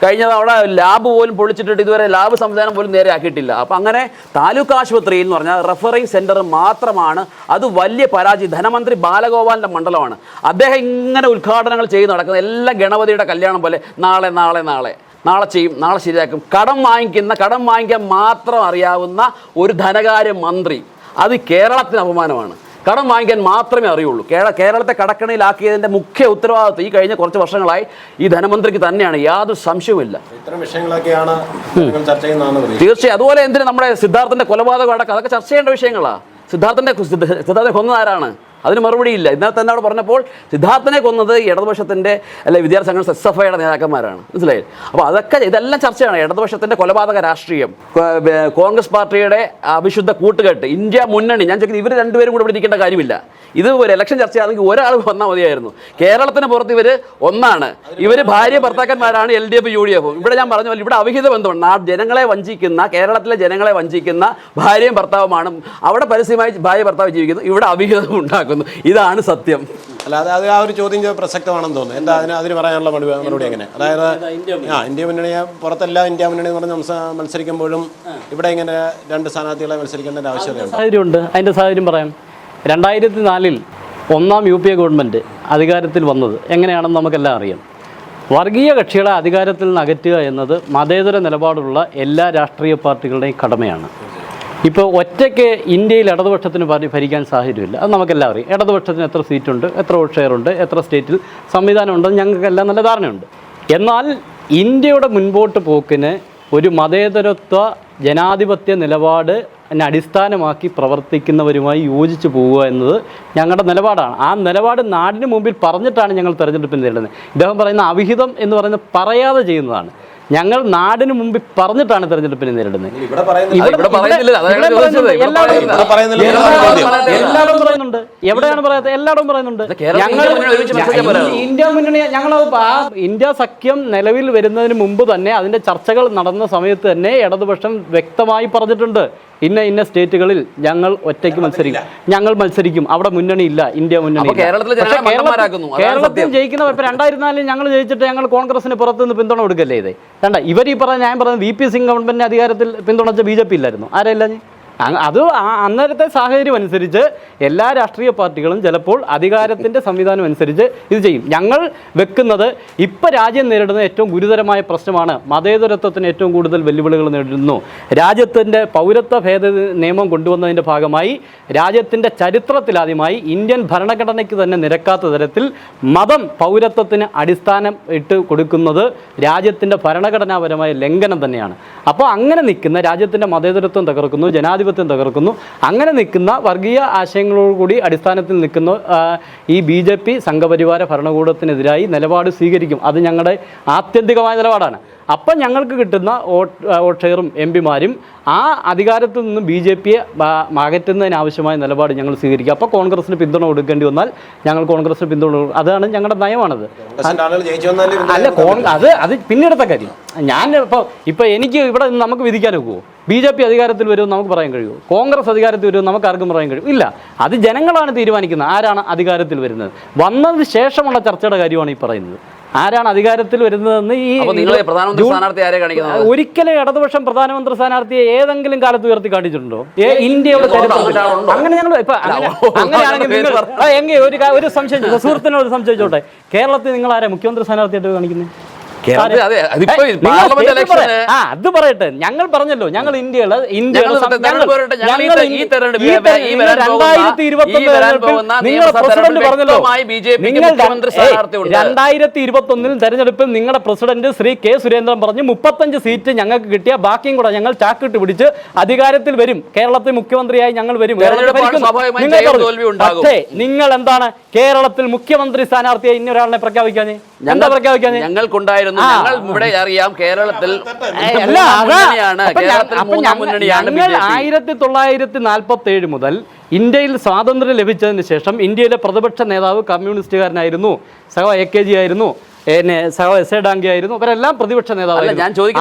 കഴിഞ്ഞത് അവിടെ ലാബ് പോലും പൊളിച്ചിട്ടിട്ട് ഇതുവരെ ലാബ് സംവിധാനം പോലും നേരെ ആക്കിയിട്ടില്ല. അപ്പം അങ്ങനെ താലൂക്ക് ആശുപത്രി എന്ന് പറഞ്ഞാൽ റെഫറിങ് സെൻറ്റർ മാത്രമാണ്. അത് വലിയ പരാജയം. ധനമന്ത്രി ബാലഗോപാലിൻ്റെ മണ്ഡലമാണ്. അദ്ദേഹം ഇങ്ങനെ ഉദ്ഘാടനങ്ങൾ ചെയ്ത് നടക്കുന്നത് എല്ലാം ഗണപതിയുടെ കല്യാണം പോലെ, നാളെ ചെയ്യും, നാളെ ശരിയാക്കും. കടം വാങ്ങിക്കാൻ മാത്രം അറിയാവുന്ന ഒരു ധനകാര്യ മന്ത്രി. അത് കേരളത്തിന് അപമാനമാണ്. കടം വാങ്ങിക്കാൻ മാത്രമേ അറിയുള്ളൂ. കേരളത്തെ കടക്കണിയിലാക്കിയതിൻ്റെ മുഖ്യ ഉത്തരവാദിത്വം ഈ കഴിഞ്ഞ കുറച്ച് വർഷങ്ങളായി ഈ ധനമന്ത്രിക്ക് തന്നെയാണ്, യാതൊരു സംശയവുമില്ല. തീർച്ചയായും. അതുപോലെ എന്തിന് നമ്മുടെ സിദ്ധാർത്ഥൻ്റെ കൊലപാതകം അടക്കം, അതൊക്കെ ചർച്ച ചെയ്യേണ്ട വിഷയങ്ങളാണ്. സിദ്ധാർത്ഥനെ കൊന്നതാരാണ്? അതിന് മറുപടിയില്ല. ഇന്നലെ തന്നെ അവിടെ പറഞ്ഞപ്പോൾ സിദ്ധാർത്ഥനെ കൊന്നത് ഇടതുപക്ഷത്തിൻ്റെ വിദ്യാർത്ഥി സംഘടന SFIയുടെ നേതാക്കന്മാരാണ്. മനസ്സിലായി? അപ്പോൾ ഇതെല്ലാം ചർച്ചയാണ്. ഇടതുപക്ഷത്തിൻ്റെ കൊലപാതക രാഷ്ട്രീയം, കോൺഗ്രസ് പാർട്ടിയുടെ അവിശുദ്ധ കൂട്ടുകെട്ട്, ഇന്ത്യ മുന്നണി. ഞാൻ ചോദിക്കുന്നത്, ഇവർ രണ്ടുപേരും കൂടെ ഇവിടെ ഇരിക്കേണ്ട കാര്യമില്ല. ഇതുപോലെ ഇലക്ഷൻ ചർച്ചയാണെങ്കിൽ ഒരാൾ വന്നാൽ മതിയായിരുന്നു. കേരളത്തിന് പുറത്ത് ഇവർ ഒന്നാണ്. ഇവർ ഭാര്യ ഭർത്താക്കന്മാരാണ് LDF UDF. ഇവിടെ ഞാൻ പറഞ്ഞ പോലെ ഇവിടെ അവിഹിത ബന്ധമാണ്. കേരളത്തിലെ ജനങ്ങളെ വഞ്ചിക്കുന്ന ഭാര്യയും ഭർത്താവുമാണ്. അവിടെ പരസ്യമായി ഭാര്യ ഭർത്താവ് ജീവിക്കുന്നു, ഇവിടെ അവിഹിതം ഉണ്ടാക്കുന്നു. ഇതാണ് സത്യം. അല്ല, അത് ആ ഒരു ചോദ്യം പ്രസക്തമാണെന്ന് തോന്നുന്നു. എന്താ അതിന് പറയാനുള്ള മറുപടി എങ്ങനെ? അതായത് ഇന്ത്യ മുന്നണിയെ പുറത്തല്ല, ഇന്ത്യ മുന്നണി എന്ന് പറഞ്ഞ് മത്സരിക്കുമ്പോഴും ഇവിടെ ഇങ്ങനെ രണ്ട് സ്ഥാനാർത്ഥികളെ മത്സരിക്കേണ്ട ആവശ്യമുണ്ട്. സാഹചര്യമുണ്ട്. അതിൻ്റെ സാഹചര്യം പറയാം. 2004 ഒന്നാം UPA ഗവൺമെൻറ് അധികാരത്തിൽ വന്നത് എങ്ങനെയാണെന്ന് നമുക്കെല്ലാം അറിയാം. വർഗീയ കക്ഷികളെ അധികാരത്തിൽ നിന്ന് അകറ്റുക എന്നത് മതേതര നിലപാടുള്ള എല്ലാ രാഷ്ട്രീയ പാർട്ടികളുടെയും കടമയാണ്. ഇപ്പോൾ ഒറ്റയ്ക്ക് ഇന്ത്യയിൽ ഇടതുപക്ഷത്തിന് ഭരിക്കാൻ സാഹചര്യമില്ല. അത് നമുക്കെല്ലാം അറിയാം. ഇടതുപക്ഷത്തിന് എത്ര സീറ്റുണ്ട്, എത്ര വോട്ട് ഷെയർ ഉണ്ട്, എത്ര സ്റ്റേറ്റിൽ സംവിധാനമുണ്ടെന്ന് ഞങ്ങൾക്കെല്ലാം നല്ല ധാരണയുണ്ട്. എന്നാൽ ഇന്ത്യയുടെ മുൻപോട്ട് പോക്കിന് ഒരു മതേതരത്വ ജനാധിപത്യ നിലപാട് അടിസ്ഥാനമാക്കി പ്രവർത്തിക്കുന്നവരുമായി യോജിച്ച് പോവുക എന്നത് ഞങ്ങളുടെ നിലപാടാണ്. ആ നിലപാട് നാടിന് മുമ്പിൽ പറഞ്ഞിട്ടാണ് ഞങ്ങൾ തെരഞ്ഞെടുപ്പിൽ നേരിടുന്നത്. ഇദ്ദേഹം പറയുന്ന അവിഹിതം എന്ന് പറയുന്നത് പറയാതെ ചെയ്യുന്നതാണ്. ഞങ്ങൾ നാടിന് മുമ്പിൽ പറഞ്ഞിട്ടാണ് തെരഞ്ഞെടുപ്പിനെ നേരിടുന്നത്. എല്ലാവരും പറയുന്നുണ്ട്. എവിടെയാണ് പറയാത്തത്? എല്ലായിടവും പറയുന്നുണ്ട്. ഞങ്ങൾ ഇന്ത്യ മുന്നണി, ഞങ്ങൾ ഇന്ത്യ സഖ്യം നിലവിൽ വരുന്നതിന് മുമ്പ് തന്നെ അതിന്റെ ചർച്ചകൾ നടന്ന സമയത്ത് തന്നെ ഇടതുപക്ഷം വ്യക്തമായി പറഞ്ഞിട്ടുണ്ട്, ഇന്ന സ്റ്റേറ്റുകളിൽ ഞങ്ങൾ ഒറ്റയ്ക്ക് മത്സരിക്കും, അവിടെ മുന്നണി ഇല്ല, ഇന്ത്യ മുന്നണി. കേരളത്തിൽ ജയിക്കുന്നവർ ഇപ്പൊ 2004 ഞങ്ങൾ ജയിച്ചിട്ട് ഞങ്ങൾ കോൺഗ്രസിന് പുറത്തുനിന്ന് പിന്തുണ കൊടുക്കല്ലേ ഇത്? കണ്ട, ഇവർ ഈ പറഞ്ഞ ഞാൻ പറയുന്നത് VP സിംഗ് ഗവൺമെന്റിനെ അധികാരത്തിൽ പിന്തുണച്ച BJP ഇല്ലായിരുന്നു, ആരെല്ലാം? അത് അന്നേരത്തെ സാഹചര്യം അനുസരിച്ച് എല്ലാ രാഷ്ട്രീയ പാർട്ടികളും ചിലപ്പോൾ അധികാരത്തിൻ്റെ സംവിധാനം അനുസരിച്ച് ഇത് ചെയ്യും. ഞങ്ങൾ വെക്കുന്നത് ഇപ്പം രാജ്യം നേരിടുന്ന ഏറ്റവും ഗുരുതരമായ പ്രശ്നമാണ്. മതേതരത്വത്തിന് ഏറ്റവും കൂടുതൽ വെല്ലുവിളികൾ നേരിടുന്നു. രാജ്യത്തിൻ്റെ പൗരത്വ ഭേദഗതി നിയമം കൊണ്ടുവന്നതിൻ്റെ ഭാഗമായി രാജ്യത്തിൻ്റെ ചരിത്രത്തിലാദ്യമായി ഇന്ത്യൻ ഭരണഘടനയ്ക്ക് തന്നെ നിരക്കാത്ത തരത്തിൽ മതം പൗരത്വത്തിന് അടിസ്ഥാനം ഇട്ട് കൊടുക്കുന്നത് രാജ്യത്തിൻ്റെ ഭരണഘടനാപരമായ ലംഘനം തന്നെയാണ്. അപ്പോൾ അങ്ങനെ നിൽക്കുന്ന രാജ്യത്തിൻ്റെ മതേതരത്വം തകർക്കുന്നു, ജനാധിപത്യം തകർക്കുന്നു. അങ്ങനെ നിൽക്കുന്ന വർഗീയ ആശയങ്ങളോടുകൂടി അടിസ്ഥാനത്തിൽ നിൽക്കുന്ന ഈ BJP സംഘപരിവാര ഭരണകൂടത്തിനെതിരായി നിലപാട് സ്വീകരിക്കും. അത് ഞങ്ങളുടെ ആത്യന്തികമായ നിലപാടാണ്. അപ്പം ഞങ്ങൾക്ക് കിട്ടുന്ന വോട്ട് ഷെയറും MP-മാരും ആ അധികാരത്തിൽ നിന്നും BJP-യെ അകറ്റുന്നതിനാവശ്യമായ നിലപാട് ഞങ്ങൾ സ്വീകരിക്കുക. അപ്പോൾ കോൺഗ്രസിന് പിന്തുണ കൊടുക്കേണ്ടി വന്നാൽ ഞങ്ങൾ കോൺഗ്രസിന് പിന്തുണ കൊടുക്കും. അതാണ് ഞങ്ങളുടെ നയമാണത്. അല്ല, അത് പിന്നീടത്തെ കാര്യം. ഞാൻ ഇപ്പോൾ എനിക്ക് ഇവിടെ നമുക്ക് വിധിക്കാൻ ഒക്കുമോ? BJP അധികാരത്തിൽ വരുമെന്ന് നമുക്ക് പറയാൻ കഴിയുമോ? കോൺഗ്രസ് അധികാരത്തിൽ വരുമെന്ന് നമുക്ക് ആർക്കും പറയാൻ കഴിയും? ഇല്ല. അത് ജനങ്ങളാണ് തീരുമാനിക്കുന്നത് ആരാണ് അധികാരത്തിൽ വരുന്നത്. വന്നതിന് ശേഷമുള്ള ചർച്ചയുടെ കാര്യമാണ് ഈ പറയുന്നത്. ആരാണ് അധികാരത്തിൽ വരുന്നതെന്ന് ഈ ഒരിക്കലും ഇടതുപക്ഷം പ്രധാനമന്ത്രി സ്ഥാനാർത്ഥിയെ ഏതെങ്കിലും കാലത്ത് ഉയർത്തി കാണിച്ചിട്ടുണ്ടോ? ഇന്ത്യയുടെ ചരിത്രം അങ്ങനെ ഞങ്ങൾ ഇപ്പൊ അങ്ങനെയാണെങ്കിൽ നിങ്ങൾ ഒരു സംശയം, സുഹൃത്തിനോട് സംശയിച്ചോട്ടെ, കേരളത്തിൽ നിങ്ങൾ ആരാ മുഖ്യമന്ത്രി സ്ഥാനാർത്ഥിയായിട്ട് കാണിക്കുന്നത്? അത് പറയട്ടെ. ഞങ്ങൾ പറഞ്ഞല്ലോ, ഞങ്ങൾ ഇന്ത്യയുടെ 2021 തെരഞ്ഞെടുപ്പിൽ നിങ്ങളുടെ പ്രസിഡന്റ് ശ്രീ K. സുരേന്ദ്രൻ പറഞ്ഞു 35 സീറ്റ് ഞങ്ങൾക്ക് കിട്ടിയ ബാക്കിയും കൂടെ ഞങ്ങൾ ചാക്കിട്ട് പിടിച്ച് അധികാരത്തിൽ വരും, കേരളത്തിൽ മുഖ്യമന്ത്രിയായി ഞങ്ങൾ വരും. പക്ഷേ നിങ്ങൾ എന്താണ് കേരളത്തിൽ മുഖ്യമന്ത്രി സ്ഥാനാർത്ഥിയായി ഇന്നൊരാളിനെ പ്രഖ്യാപിക്കാഞ്ഞേ? എന്താ പ്രഖ്യാപിക്കാഞ്ഞേ? ഞങ്ങൾക്കുണ്ടായിരുന്നു. ഞങ്ങൾ ഇവിടെ അറിയാം കേരളത്തിൽ 1947 മുതൽ ഇന്ത്യയിൽ സ്വാതന്ത്ര്യം ലഭിച്ചതിന് ശേഷം ഇന്ത്യയിലെ പ്രതിപക്ഷ നേതാവ് കമ്മ്യൂണിസ്റ്റുകാരനായിരുന്നു. AKG ആയിരുന്നു, SA ഡാംഗി ആയിരുന്നു. അവരെല്ലാം പ്രതിപക്ഷ നേതാവ്.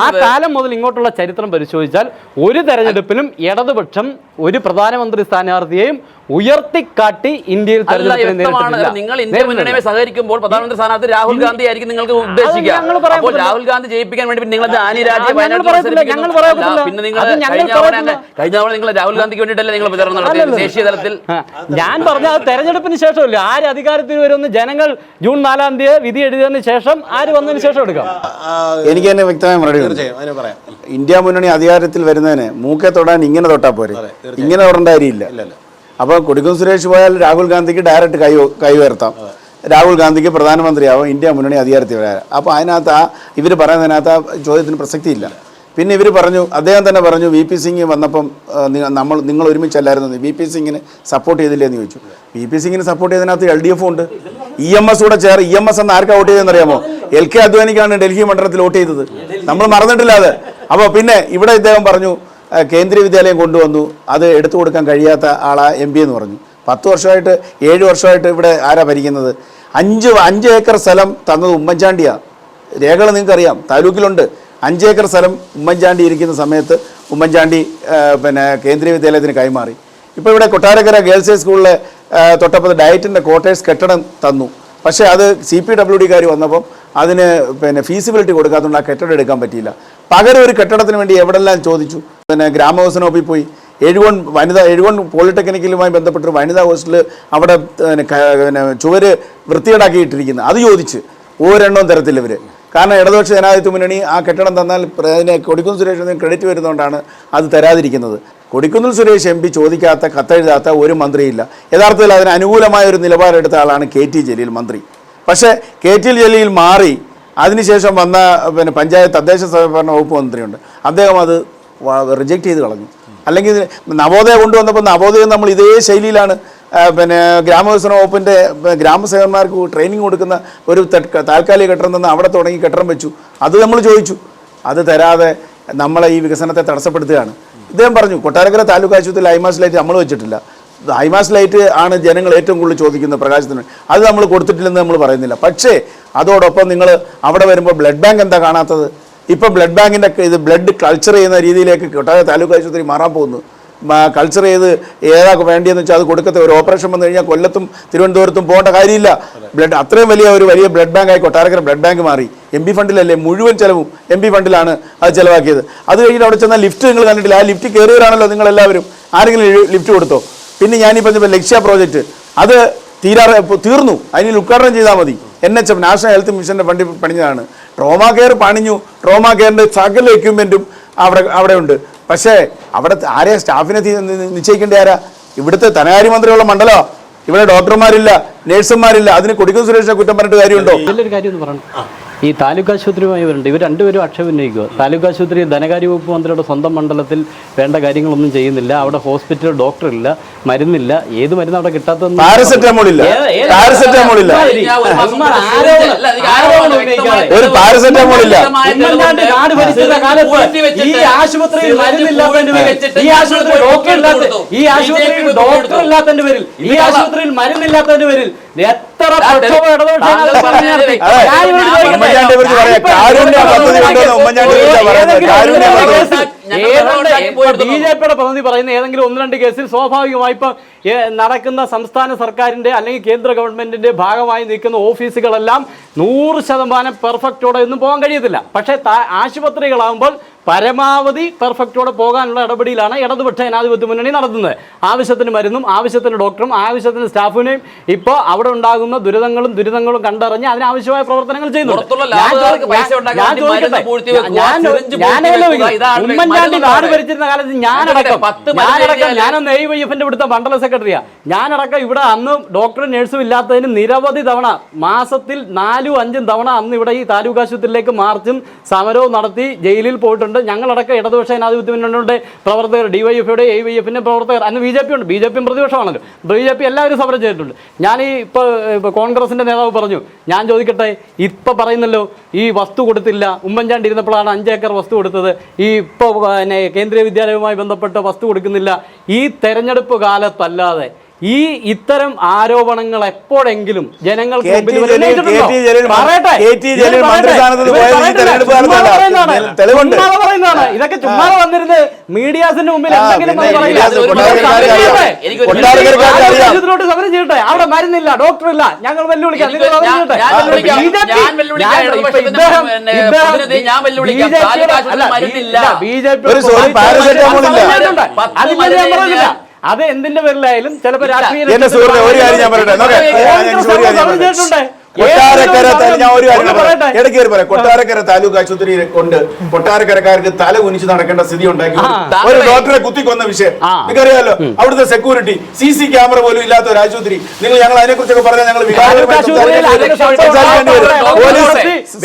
ആ കാലം മുതൽ ഇങ്ങോട്ടുള്ള ചരിത്രം പരിശോധിച്ചാൽ ഒരു തെരഞ്ഞെടുപ്പിലും ഇടതുപക്ഷം ഒരു പ്രധാനമന്ത്രി സ്ഥാനാർത്ഥിയെയും ഉയർത്തിക്കാട്ടി ഇന്ത്യയിൽ നിങ്ങൾ ഇന്ത്യ മുന്നണിയുമായി സഹകരിക്കുമ്പോൾ പ്രധാനമന്ത്രി സ്ഥാനാർത്ഥി രാഹുൽ ഗാന്ധി ആയിരിക്കും നിങ്ങൾക്ക് ഉദ്ദേശിക്കുക. അപ്പോൾ രാഹുൽ ഗാന്ധി ജയിപ്പിക്കാൻ വേണ്ടി നിങ്ങൾ കഴിഞ്ഞ തവണ നിങ്ങൾ രാഹുൽ ഗാന്ധിക്ക് വേണ്ടിയിട്ടല്ലേ നിങ്ങൾ പ്രചാരണം നടത്തിയത് ദേശീയ തലത്തിൽ? ഞാൻ പറഞ്ഞത് തെരഞ്ഞെടുപ്പിന് ശേഷമല്ല, ആര് അധികാരത്തിൽ വരുമെന്ന് ജനങ്ങൾ ജൂൺ 4-ാം തീയതി വിധി എഴുതിയതിനു ശേഷം, ആര് വന്നതിന് ശേഷം എടുക്കാം. എനിക്ക് തന്നെ വ്യക്തമായ മറുപടി പറയാം. ഇന്ത്യ മുന്നണി അധികാരത്തിൽ വരുന്നതിന് മൂക്കെ തൊടാൻ ഇങ്ങനെ തൊട്ടാ പോരെ, ഇങ്ങനെ തൊടേണ്ട കാര്യമില്ല. അപ്പോൾ കൊടിക്കുന്നിൽ സുരേഷ് പോയാൽ രാഹുൽ ഗാന്ധിക്ക് ഡയറക്റ്റ് കൈ ഉയർത്താം, രാഹുൽ ഗാന്ധിക്ക് പ്രധാനമന്ത്രിയാവും, ഇന്ത്യ മുന്നണി അധികാരത്തിൽ വരാൻ. അപ്പോൾ അതിനകത്ത് ഇവർ പറയുന്നതിനകത്ത് ആ ചോദ്യത്തിന് പ്രസക്തിയില്ല. പിന്നെ ഇവർ പറഞ്ഞു, അദ്ദേഹം തന്നെ പറഞ്ഞു VP സിംഗ് വന്നപ്പം നിങ്ങൾ ഒരുമിച്ചല്ലായിരുന്നു, VP സിംഗിന് സപ്പോർട്ട് ചെയ്തില്ലേ എന്ന് ചോദിച്ചു. VP സിംഗിന് സപ്പോർട്ട് ചെയ്തതിനകത്ത് LDF ഉണ്ട്, EMS കൂടെ ചേർന്ന്. EMS എന്ന് ആർക്കാ വോട്ട് ചെയ്തതെന്ന് അറിയാമോ? LK അദ്വാനിക്കാണ് ഡൽഹി മണ്ഡലത്തിൽ വോട്ട് ചെയ്തത്. നമ്മൾ മറന്നിട്ടില്ല അത്. അപ്പോൾ പിന്നെ ഇവിടെ ഇദ്ദേഹം പറഞ്ഞു കേന്ദ്രീയ വിദ്യാലയം കൊണ്ടുവന്നു, അത് എടുത്തു കൊടുക്കാൻ കഴിയാത്ത ആളാ MP എന്ന് പറഞ്ഞു. 10 വർഷമായിട്ട് 7 വർഷമായിട്ട് ഇവിടെ ആരാ ഭരിക്കുന്നത്? 5 ഏക്കർ സ്ഥലം തന്നത് ഉമ്മൻചാണ്ടിയാണ്. രേഖകൾ നിങ്ങൾക്കറിയാം, താലൂക്കിലുണ്ട്. 5 ഏക്കർ സ്ഥലം ഉമ്മൻചാണ്ടി ഇരിക്കുന്ന സമയത്ത് ഉമ്മൻചാണ്ടി കേന്ദ്രീയ വിദ്യാലയത്തിന് കൈമാറി. ഇപ്പോൾ ഇവിടെ കൊട്ടാരക്കര ഗേൾസ് ഹൈ സ്കൂളിലെ തൊട്ടപ്പുറത്ത് ഡയറ്റിൻ്റെ ക്വാർട്ടേഴ്സ് കെട്ടിടം തന്നു. പക്ഷേ അത് CPWD-കാർ വന്നപ്പം അതിന് ഫീസിബിലിറ്റി കൊടുക്കാത്തതുകൊണ്ട് ആ കെട്ടിടം എടുക്കാൻ പറ്റിയില്ല. പകരം ഒരു കെട്ടിടത്തിന് വേണ്ടി എവിടെല്ലാം ചോദിച്ചു. ഗ്രാമവികസന വകുപ്പിൽ പോയി എഴുകോൺ പോളിടെക്നിക്കലുമായി ബന്ധപ്പെട്ടൊരു വനിതാ ഹോസ്റ്റൽ അവിടെ ചുവര് വൃത്തികേടാക്കിയിട്ടിരിക്കുന്നത്, അത് ചോദിച്ച് ഒരെണ്ണവും തരത്തില്ല ഇവർ. കാരണം ഇടതുപക്ഷ ജനാധിപത്യ മുന്നണി ആ കെട്ടിടം തന്നാൽ അതിനെ കൊടിക്കുന്നിൽ സുരേഷിന് ക്രെഡിറ്റ് വരുന്നതുകൊണ്ടാണ് അത് തരാതിരിക്കുന്നത്. കൊടിക്കുന്നിൽ സുരേഷ് MP ചോദിക്കാത്ത, കത്തെഴുതാത്ത ഒരു മന്ത്രിയില്ല. യഥാർത്ഥത്തിൽ അതിന് അനുകൂലമായ ഒരു നിലപാടെടുത്ത ആളാണ് KT ജലീൽ മന്ത്രി. പക്ഷേ KT ജലീൽ മാറി അതിനുശേഷം വന്ന പഞ്ചായത്ത് തദ്ദേശ സ്വയംഭരണ വകുപ്പ് മന്ത്രിയുണ്ട്, അദ്ദേഹം അത് റിജക്റ്റ് ചെയ്ത് കളഞ്ഞു. അല്ലെങ്കിൽ നവോദയ കൊണ്ടുവന്നപ്പോൾ നവോദയം നമ്മൾ ഇതേ ശൈലിയിലാണ് പിന്നെ ഗ്രാമവികസന വകുപ്പിൻ്റെ ഗ്രാമസേവന്മാർക്ക് ട്രെയിനിങ് കൊടുക്കുന്ന ഒരു താൽക്കാലിക കെട്ടിടം തന്നെ അവിടെ തുടങ്ങി കെട്ടിടം വെച്ചു. അത് നമ്മൾ ചോദിച്ചു, അത് തരാതെ നമ്മളെ ഈ വികസനത്തെ തടസ്സപ്പെടുത്തുകയാണ്. ഇദ്ദേഹം പറഞ്ഞു കൊട്ടാരക്കര താലൂക്ക് ആശുപത്രിയിൽ ഹൈമാസ് ലൈറ്റ് നമ്മൾ വെച്ചിട്ടില്ല. ഹൈമാസ് ലൈറ്റ് ആണ് ജനങ്ങൾ ഏറ്റവും കൂടുതൽ ചോദിക്കുന്നത് പ്രകാശത്തിന്, അത് നമ്മൾ കൊടുത്തിട്ടില്ലെന്ന് നമ്മൾ പറയുന്നില്ല. പക്ഷേ അതോടൊപ്പം നിങ്ങൾ അവിടെ വരുമ്പോൾ ബ്ലഡ് ബാങ്ക് എന്താ കാണാത്തത്? ഇപ്പോൾ ബ്ലഡ് ബാങ്കിൻ്റെ ഇത് ബ്ലഡ് കൾച്ചർ ചെയ്യുന്ന രീതിയിലേക്ക് കൊട്ടാരക്കര താലൂക്ക് ആശുപത്രി മാറാൻ പോകുന്നു. കൾച്ചർ ചെയ്ത് ഏതാ വേണ്ടിയെന്ന് വെച്ചാൽ അത് കൊടുക്കത്തെ. ഒരു ഓപ്പറേഷൻ വന്നു കഴിഞ്ഞാൽ കൊല്ലത്തും തിരുവനന്തപുരത്തും പോകേണ്ട കാര്യമില്ല. ബ്ലഡ് അത്രയും വലിയ ബ്ലഡ് ബാങ്കായി കൊട്ടാരക്കര ബ്ലഡ് ബാങ്ക് മാറി. MP ഫണ്ടിലല്ലേ മുഴുവൻ ചിലവും MP ഫണ്ടിലാണ് അത് ചിലവാക്കിയത്. അത് കഴിഞ്ഞിട്ട് അവിടെ ചെന്നാൽ ലിഫ്റ്റ് നിങ്ങൾ കണ്ടിട്ടില്ല. ആ ലിഫ്റ്റ് കയറിയവരാണല്ലോ നിങ്ങളെല്ലാവരും. ആരെങ്കിലും ലിഫ്റ്റ് കൊടുത്തോ? പിന്നെ ഞാനീ പറഞ്ഞപ്പോൾ ലക്ഷ്യ പ്രോജക്റ്റ് അത് തീർന്നു, അതിന് ഉദ്ഘാടനം ചെയ്താൽ മതി. NHM നാഷണൽ ഹെൽത്ത് മിഷൻ്റെ ഫണ്ടിൽ പണിഞ്ഞതാണ്. ട്രോമാ കെയർ പണിഞ്ഞു. ട്രോമാ കെയറിൻ്റെ സകല എക്യുപ്മെൻറ്റും അവിടെ ഉണ്ട്. പക്ഷേ അവിടെ ആരെയാ സ്റ്റാഫിനെ നിശ്ചയിക്കേണ്ട ആരാ? ഇവിടുത്തെ ധനകാര്യമന്ത്രിയുള്ള മണ്ഡലമാണ്. ഇവിടെ ഡോക്ടർമാരില്ല, നേഴ്സുമാരില്ല. അതിന് കൊടിക്കുന്നിൽ സുരേഷിനെ കുറ്റം പറഞ്ഞിട്ട് കാര്യമുണ്ടോ? നല്ലൊരു കാര്യം എന്ന് പറഞ്ഞു. ഈ താലൂക്ക് ആശുപത്രിയുമായി വരുന്നുണ്ട്. ഇവർ രണ്ടുപേരും ആക്ഷേപം ഉന്നയിക്കുക. താലൂക്ക് ആശുപത്രി ധനകാര്യ വകുപ്പ് മന്ത്രിയുടെ സ്വന്തം മണ്ഡലത്തിൽ വേണ്ട കാര്യങ്ങളൊന്നും ചെയ്യുന്നില്ല. അവിടെ ഹോസ്പിറ്റൽ ഡോക്ടറില്ല, മരുന്നില്ല. ഏത് മരുന്ന് അവിടെ കിട്ടാത്തതെന്ന് പാരസെറ്റമോൾ ഇല്ല. ഒരു പാരസെറ്റമോൾ ഇല്ല. നാട് ഭരിച്ചിരുന്ന കാലത്ത് ഈ ആശുപത്രിയിൽ മരുന്നില്ലാത്തതിന്റെ പേരിൽ, ഈ ആശുപത്രിയിൽ ഡോക്ടർ ഇല്ലാത്തതിന്റെ പേരിൽ, ഈ ആശുപത്രിയിൽ മരുന്നില്ലാത്തതിന്റെ പേരിൽ എത്ര പ്രക്ഷോഭം BJPയുടെ പ്രതിനിധി പറയുന്ന ഏതെങ്കിലും 1-2 കേസിൽ സ്വാഭാവികമായി ഇപ്പൊ നടക്കുന്ന സംസ്ഥാന സർക്കാരിന്റെ അല്ലെങ്കിൽ കേന്ദ്ര ഗവൺമെന്റിന്റെ ഭാഗമായി നിൽക്കുന്ന ഓഫീസുകളെല്ലാം 100% പെർഫെക്റ്റോടെ ഒന്നും പോകാൻ കഴിയത്തില്ല. പക്ഷേ ആശുപത്രികളാകുമ്പോൾ പരമാവധി പെർഫെക്റ്റോടെ പോകാനുള്ള ഇടപെടലാണ് ഇടതുപക്ഷ ജനാധിപത്യ മുന്നണി നടത്തുന്നത്. ആവശ്യത്തിന് മരുന്നും ആവശ്യത്തിന് ഡോക്ടറും ആവശ്യത്തിന് സ്റ്റാഫിനെയും ഇപ്പോൾ അവിടെ ഉണ്ടാകുന്ന ദുരിതങ്ങളും കണ്ടറിഞ്ഞ് അതിനാവശ്യമായ പ്രവർത്തനങ്ങൾ ചെയ്യുന്നു. ഉമ്മൻചാണ്ടി നാട് ഭരിച്ചിരുന്ന കാലത്ത് ഞാനൊന്ന് AIYFന്റെ ഇവിടുത്തെ മണ്ഡല സെക്രട്ടറിയാ. ഞാനടക്കം ഇവിടെ അന്ന് ഡോക്ടറും നഴ്സും ഇല്ലാത്തതിന് നിരവധി തവണ, മാസത്തിൽ 4-5 തവണ അന്ന് ഇവിടെ ഈ താലൂക്ക് ആശുപത്രിയിലേക്ക് മാർച്ചും സമരവും നടത്തി ജയിലിൽ പോയിട്ടുണ്ട്. ഞങ്ങളടക്കം ഇടതുപക്ഷ ജനാധിപത്യ മുന്നണിയുടെ പ്രവർത്തകർ, DYFയുടെ AIYFന്റെ പ്രവർത്തകർ, അന്ന് BJP ഉണ്ട്. BJP പ്രതിപക്ഷമാണല്ലോ. BJP എല്ലാവരും സമരം ചെയ്തിട്ടുണ്ട്. ഞാൻ ഈ ഇപ്പോൾ കോൺഗ്രസിന്റെ നേതാവ് പറഞ്ഞു, ഞാൻ ചോദിക്കട്ടെ, ഇപ്പം പറയുന്നല്ലോ ഈ വസ്തു കൊടുത്തില്ല. ഉമ്മൻചാണ്ടി ഇരുന്നപ്പോഴാണ് 5 ഏക്കർ വസ്തു കൊടുത്തത്. ഈ ഇപ്പോൾ കേന്ദ്രീയ വിദ്യാലയവുമായി ബന്ധപ്പെട്ട വസ്തു കൊടുക്കുന്നില്ല. ഈ തെരഞ്ഞെടുപ്പ് കാലത്തല്ലാതെ ഈ ഇത്തരം ആരോപണങ്ങൾ എപ്പോഴെങ്കിലും ജനങ്ങൾക്ക് ഇതൊക്കെ ചുമ്മാ വന്നിരുന്ന് മീഡിയാസിന്റെ മുമ്പിൽ എന്തെങ്കിലും സമരം ചെയ്യട്ടെ. അവിടെ മരുന്നില്ല, ഡോക്ടറില്ല, ഞങ്ങൾ വെല്ലുവിളിക്കാം. അത് എന്തിന്റെ പേരിലായാലും ചിലപ്പോൾ രാഷ്ട്രീയ കൊട്ടാരക്കര താലൂക്ക് ആശുപത്രി കൊണ്ട് കൊട്ടാരക്കരക്കാർക്ക് തല കുനിച്ച് നടക്കേണ്ട സ്ഥിതി ഉണ്ടാക്കി. ഒരു ഡോക്ടറെ കുത്തിക്കൊന്ന വിഷയം നിങ്ങൾക്കറിയാലോ. അവിടുത്തെ സെക്യൂരിറ്റി, CC ക്യാമറ പോലും ഇല്ലാത്ത ഒരു ആശുപത്രി. നിങ്ങൾ ഞങ്ങൾ അതിനെ കുറിച്ചൊക്കെ പറഞ്ഞാൽ ഞങ്ങൾ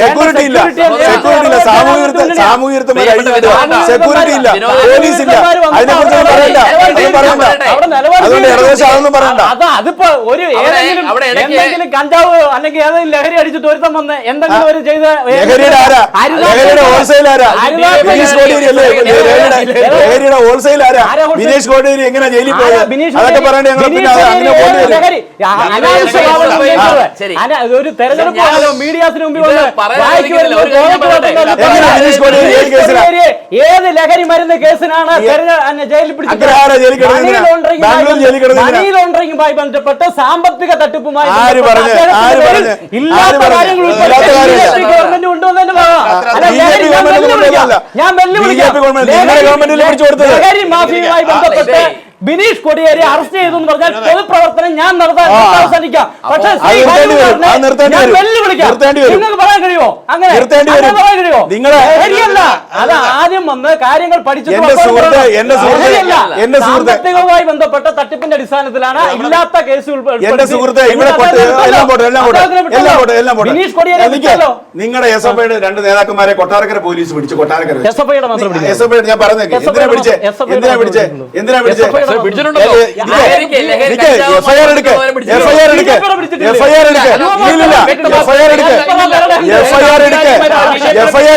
സെക്യൂരിറ്റി ഇല്ല, സാമൂഹികത്വം സെക്യൂരിറ്റി ഇല്ല, പോലീസ് ഇല്ല. അതിനെ കുറിച്ച് പറയണ്ട. അതുകൊണ്ട് ഏകദേശം അതൊന്നും പറയണ്ട. അതിപ്പോ ഒരു ഏതെങ്കിലും കഞ്ചാവ് അല്ലെങ്കിൽ ഏതെങ്കിലും ലഹരി അടിച്ചിട്ട് ഒരുത്തം വന്ന് എന്തെങ്കിലും ഒരു ചെയ്ത ബിനീഷ് കോടിയേരി എങ്ങനെ ജയിലിൽ പോയത് അതൊക്കെ പറയണേ. ഒരു തെരഞ്ഞെടുപ്പ് മീഡിയാസിന് മുമ്പിൽ ഏത് ലഹരി മരുന്ന് കേസിനാണ് ജയിലിൽ പിടിച്ചത്? മണി ലോണ്ടറിംഗുമായി ബന്ധപ്പെട്ട് സാമ്പത്തിക തട്ടിപ്പുമായി ഇല്ലാത്ത കാര്യങ്ങൾ ഗവൺമെന്റ് കൊണ്ടുവന്നതിന്റെ ലഹരി മാഫിയുമായി ബന്ധപ്പെട്ട് ബിനീഷ് കോടിയേരി അറസ്റ്റ് ചെയ്തു എന്ന് പറഞ്ഞാൽ പൊതുപ്രവർത്തനം ഞാൻ നടത്താൻ അവസാനിക്കാം. പക്ഷേ വെല്ലുവിളിക്കാം. നിങ്ങൾക്ക് പറയാൻ കഴിയുമോ? അങ്ങനെ പറയാൻ കഴിയുമോ? ശരിയല്ല. അത് ആദ്യം വന്ന് കാര്യങ്ങൾ പഠിച്ചിട്ട് എന്റെ സുഹൃത്ത് സാമ്പത്തികവുമായി ബന്ധപ്പെട്ട തട്ടിപ്പിന്റെ അടിസ്ഥാനത്തിലാണ് ഇല്ലാത്ത കേസുകൾ എന്റെ സുഹൃത്ത് ഇവിടെ ബിനീഷ് കൊടിയേരി നിങ്ങളുടെ എസ് എഫ് ഐയുടെ 2 നേതാക്കന്മാരെ കൊട്ടാരക്കര പോലീസ് പിടിച്ചു. കൊട്ടാരക്കര എസ് എഫ് ഐയുടെ മാത്രം എസ് എഫ് ഐ ഞാൻ പറഞ്ഞേക്ക് എന്തിനാ പിടിച്ചേ എഫ്ഐആർ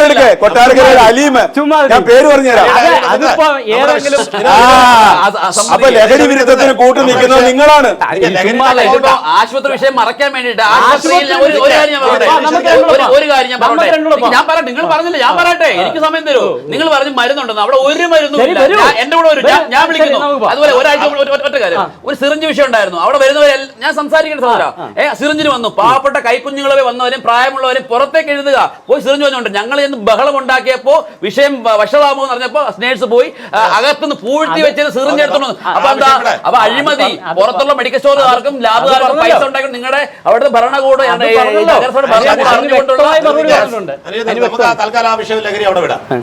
എടുക്ക് കൊട്ടാരക്കരയുടെ അലീം ഞാൻ പേര് പറഞ്ഞുതരാം. അപ്പൊ ലഹരി വിരുദ്ധത്തിന് കൂട്ടു നിൽക്കുന്നത് നിങ്ങളാണ്. ആശുപത്രി വിഷയം മറക്കാൻ വേണ്ടിട്ട് ഒരു കാര്യം ഞാൻ പറയട്ടെ. നിങ്ങൾ പറഞ്ഞില്ല, ഞാൻ പറയട്ടെ. എനിക്ക് സമയം തരൂ. നിങ്ങൾ പറഞ്ഞു മരുന്നുണ്ടെന്ന്. അവിടെ ഒരു മരുന്നും എന്റെ കൂടെ ഒരു ഞാൻ വിളിക്കുന്നു. അതുപോലെ ഒരാഴ്ച ഒറ്റ കാര്യം, ഒരു സിറിഞ്ച് വിഷയം ഉണ്ടായിരുന്നു. അവിടെ വരുന്നവരെ ഞാൻ സംസാരിക്കേണ്ട സഹോദരാ, സിറിഞ്ചിന് വന്നു. പാവപ്പെട്ട കൈക്കുഞ്ഞുങ്ങളെ വന്നവരും പ്രായമുള്ളവരും പുറത്തേക്ക് എഴുതുക, പോയി സിറിഞ്ച് വന്നുകൊണ്ട് ഞങ്ങൾ ഇന്ന് ബഹളം ഉണ്ടാക്കിയപ്പോ വിഷയം വഷളാമോ എന്ന് പറഞ്ഞപ്പോ സ്നേഴ്സ് പോയി അകത്തുനിന്ന് പൂഴ്ത്തി വെച്ചത് സിറിഞ്ച് എടുത്തോണ്ട്. അപ്പൊ എന്താ? അപ്പൊ അഴിമതി. പുറത്തുള്ള മെഡിക്കൽ സ്റ്റോറുകാർക്കും ലാബുകാർക്കും പൈസ ഉണ്ടാക്കി നിങ്ങളുടെ അവിടുത്തെ ഭരണകൂടം തൽക്കാലം ആ വിഷയം ലഹരി അവിടെ വിടാം.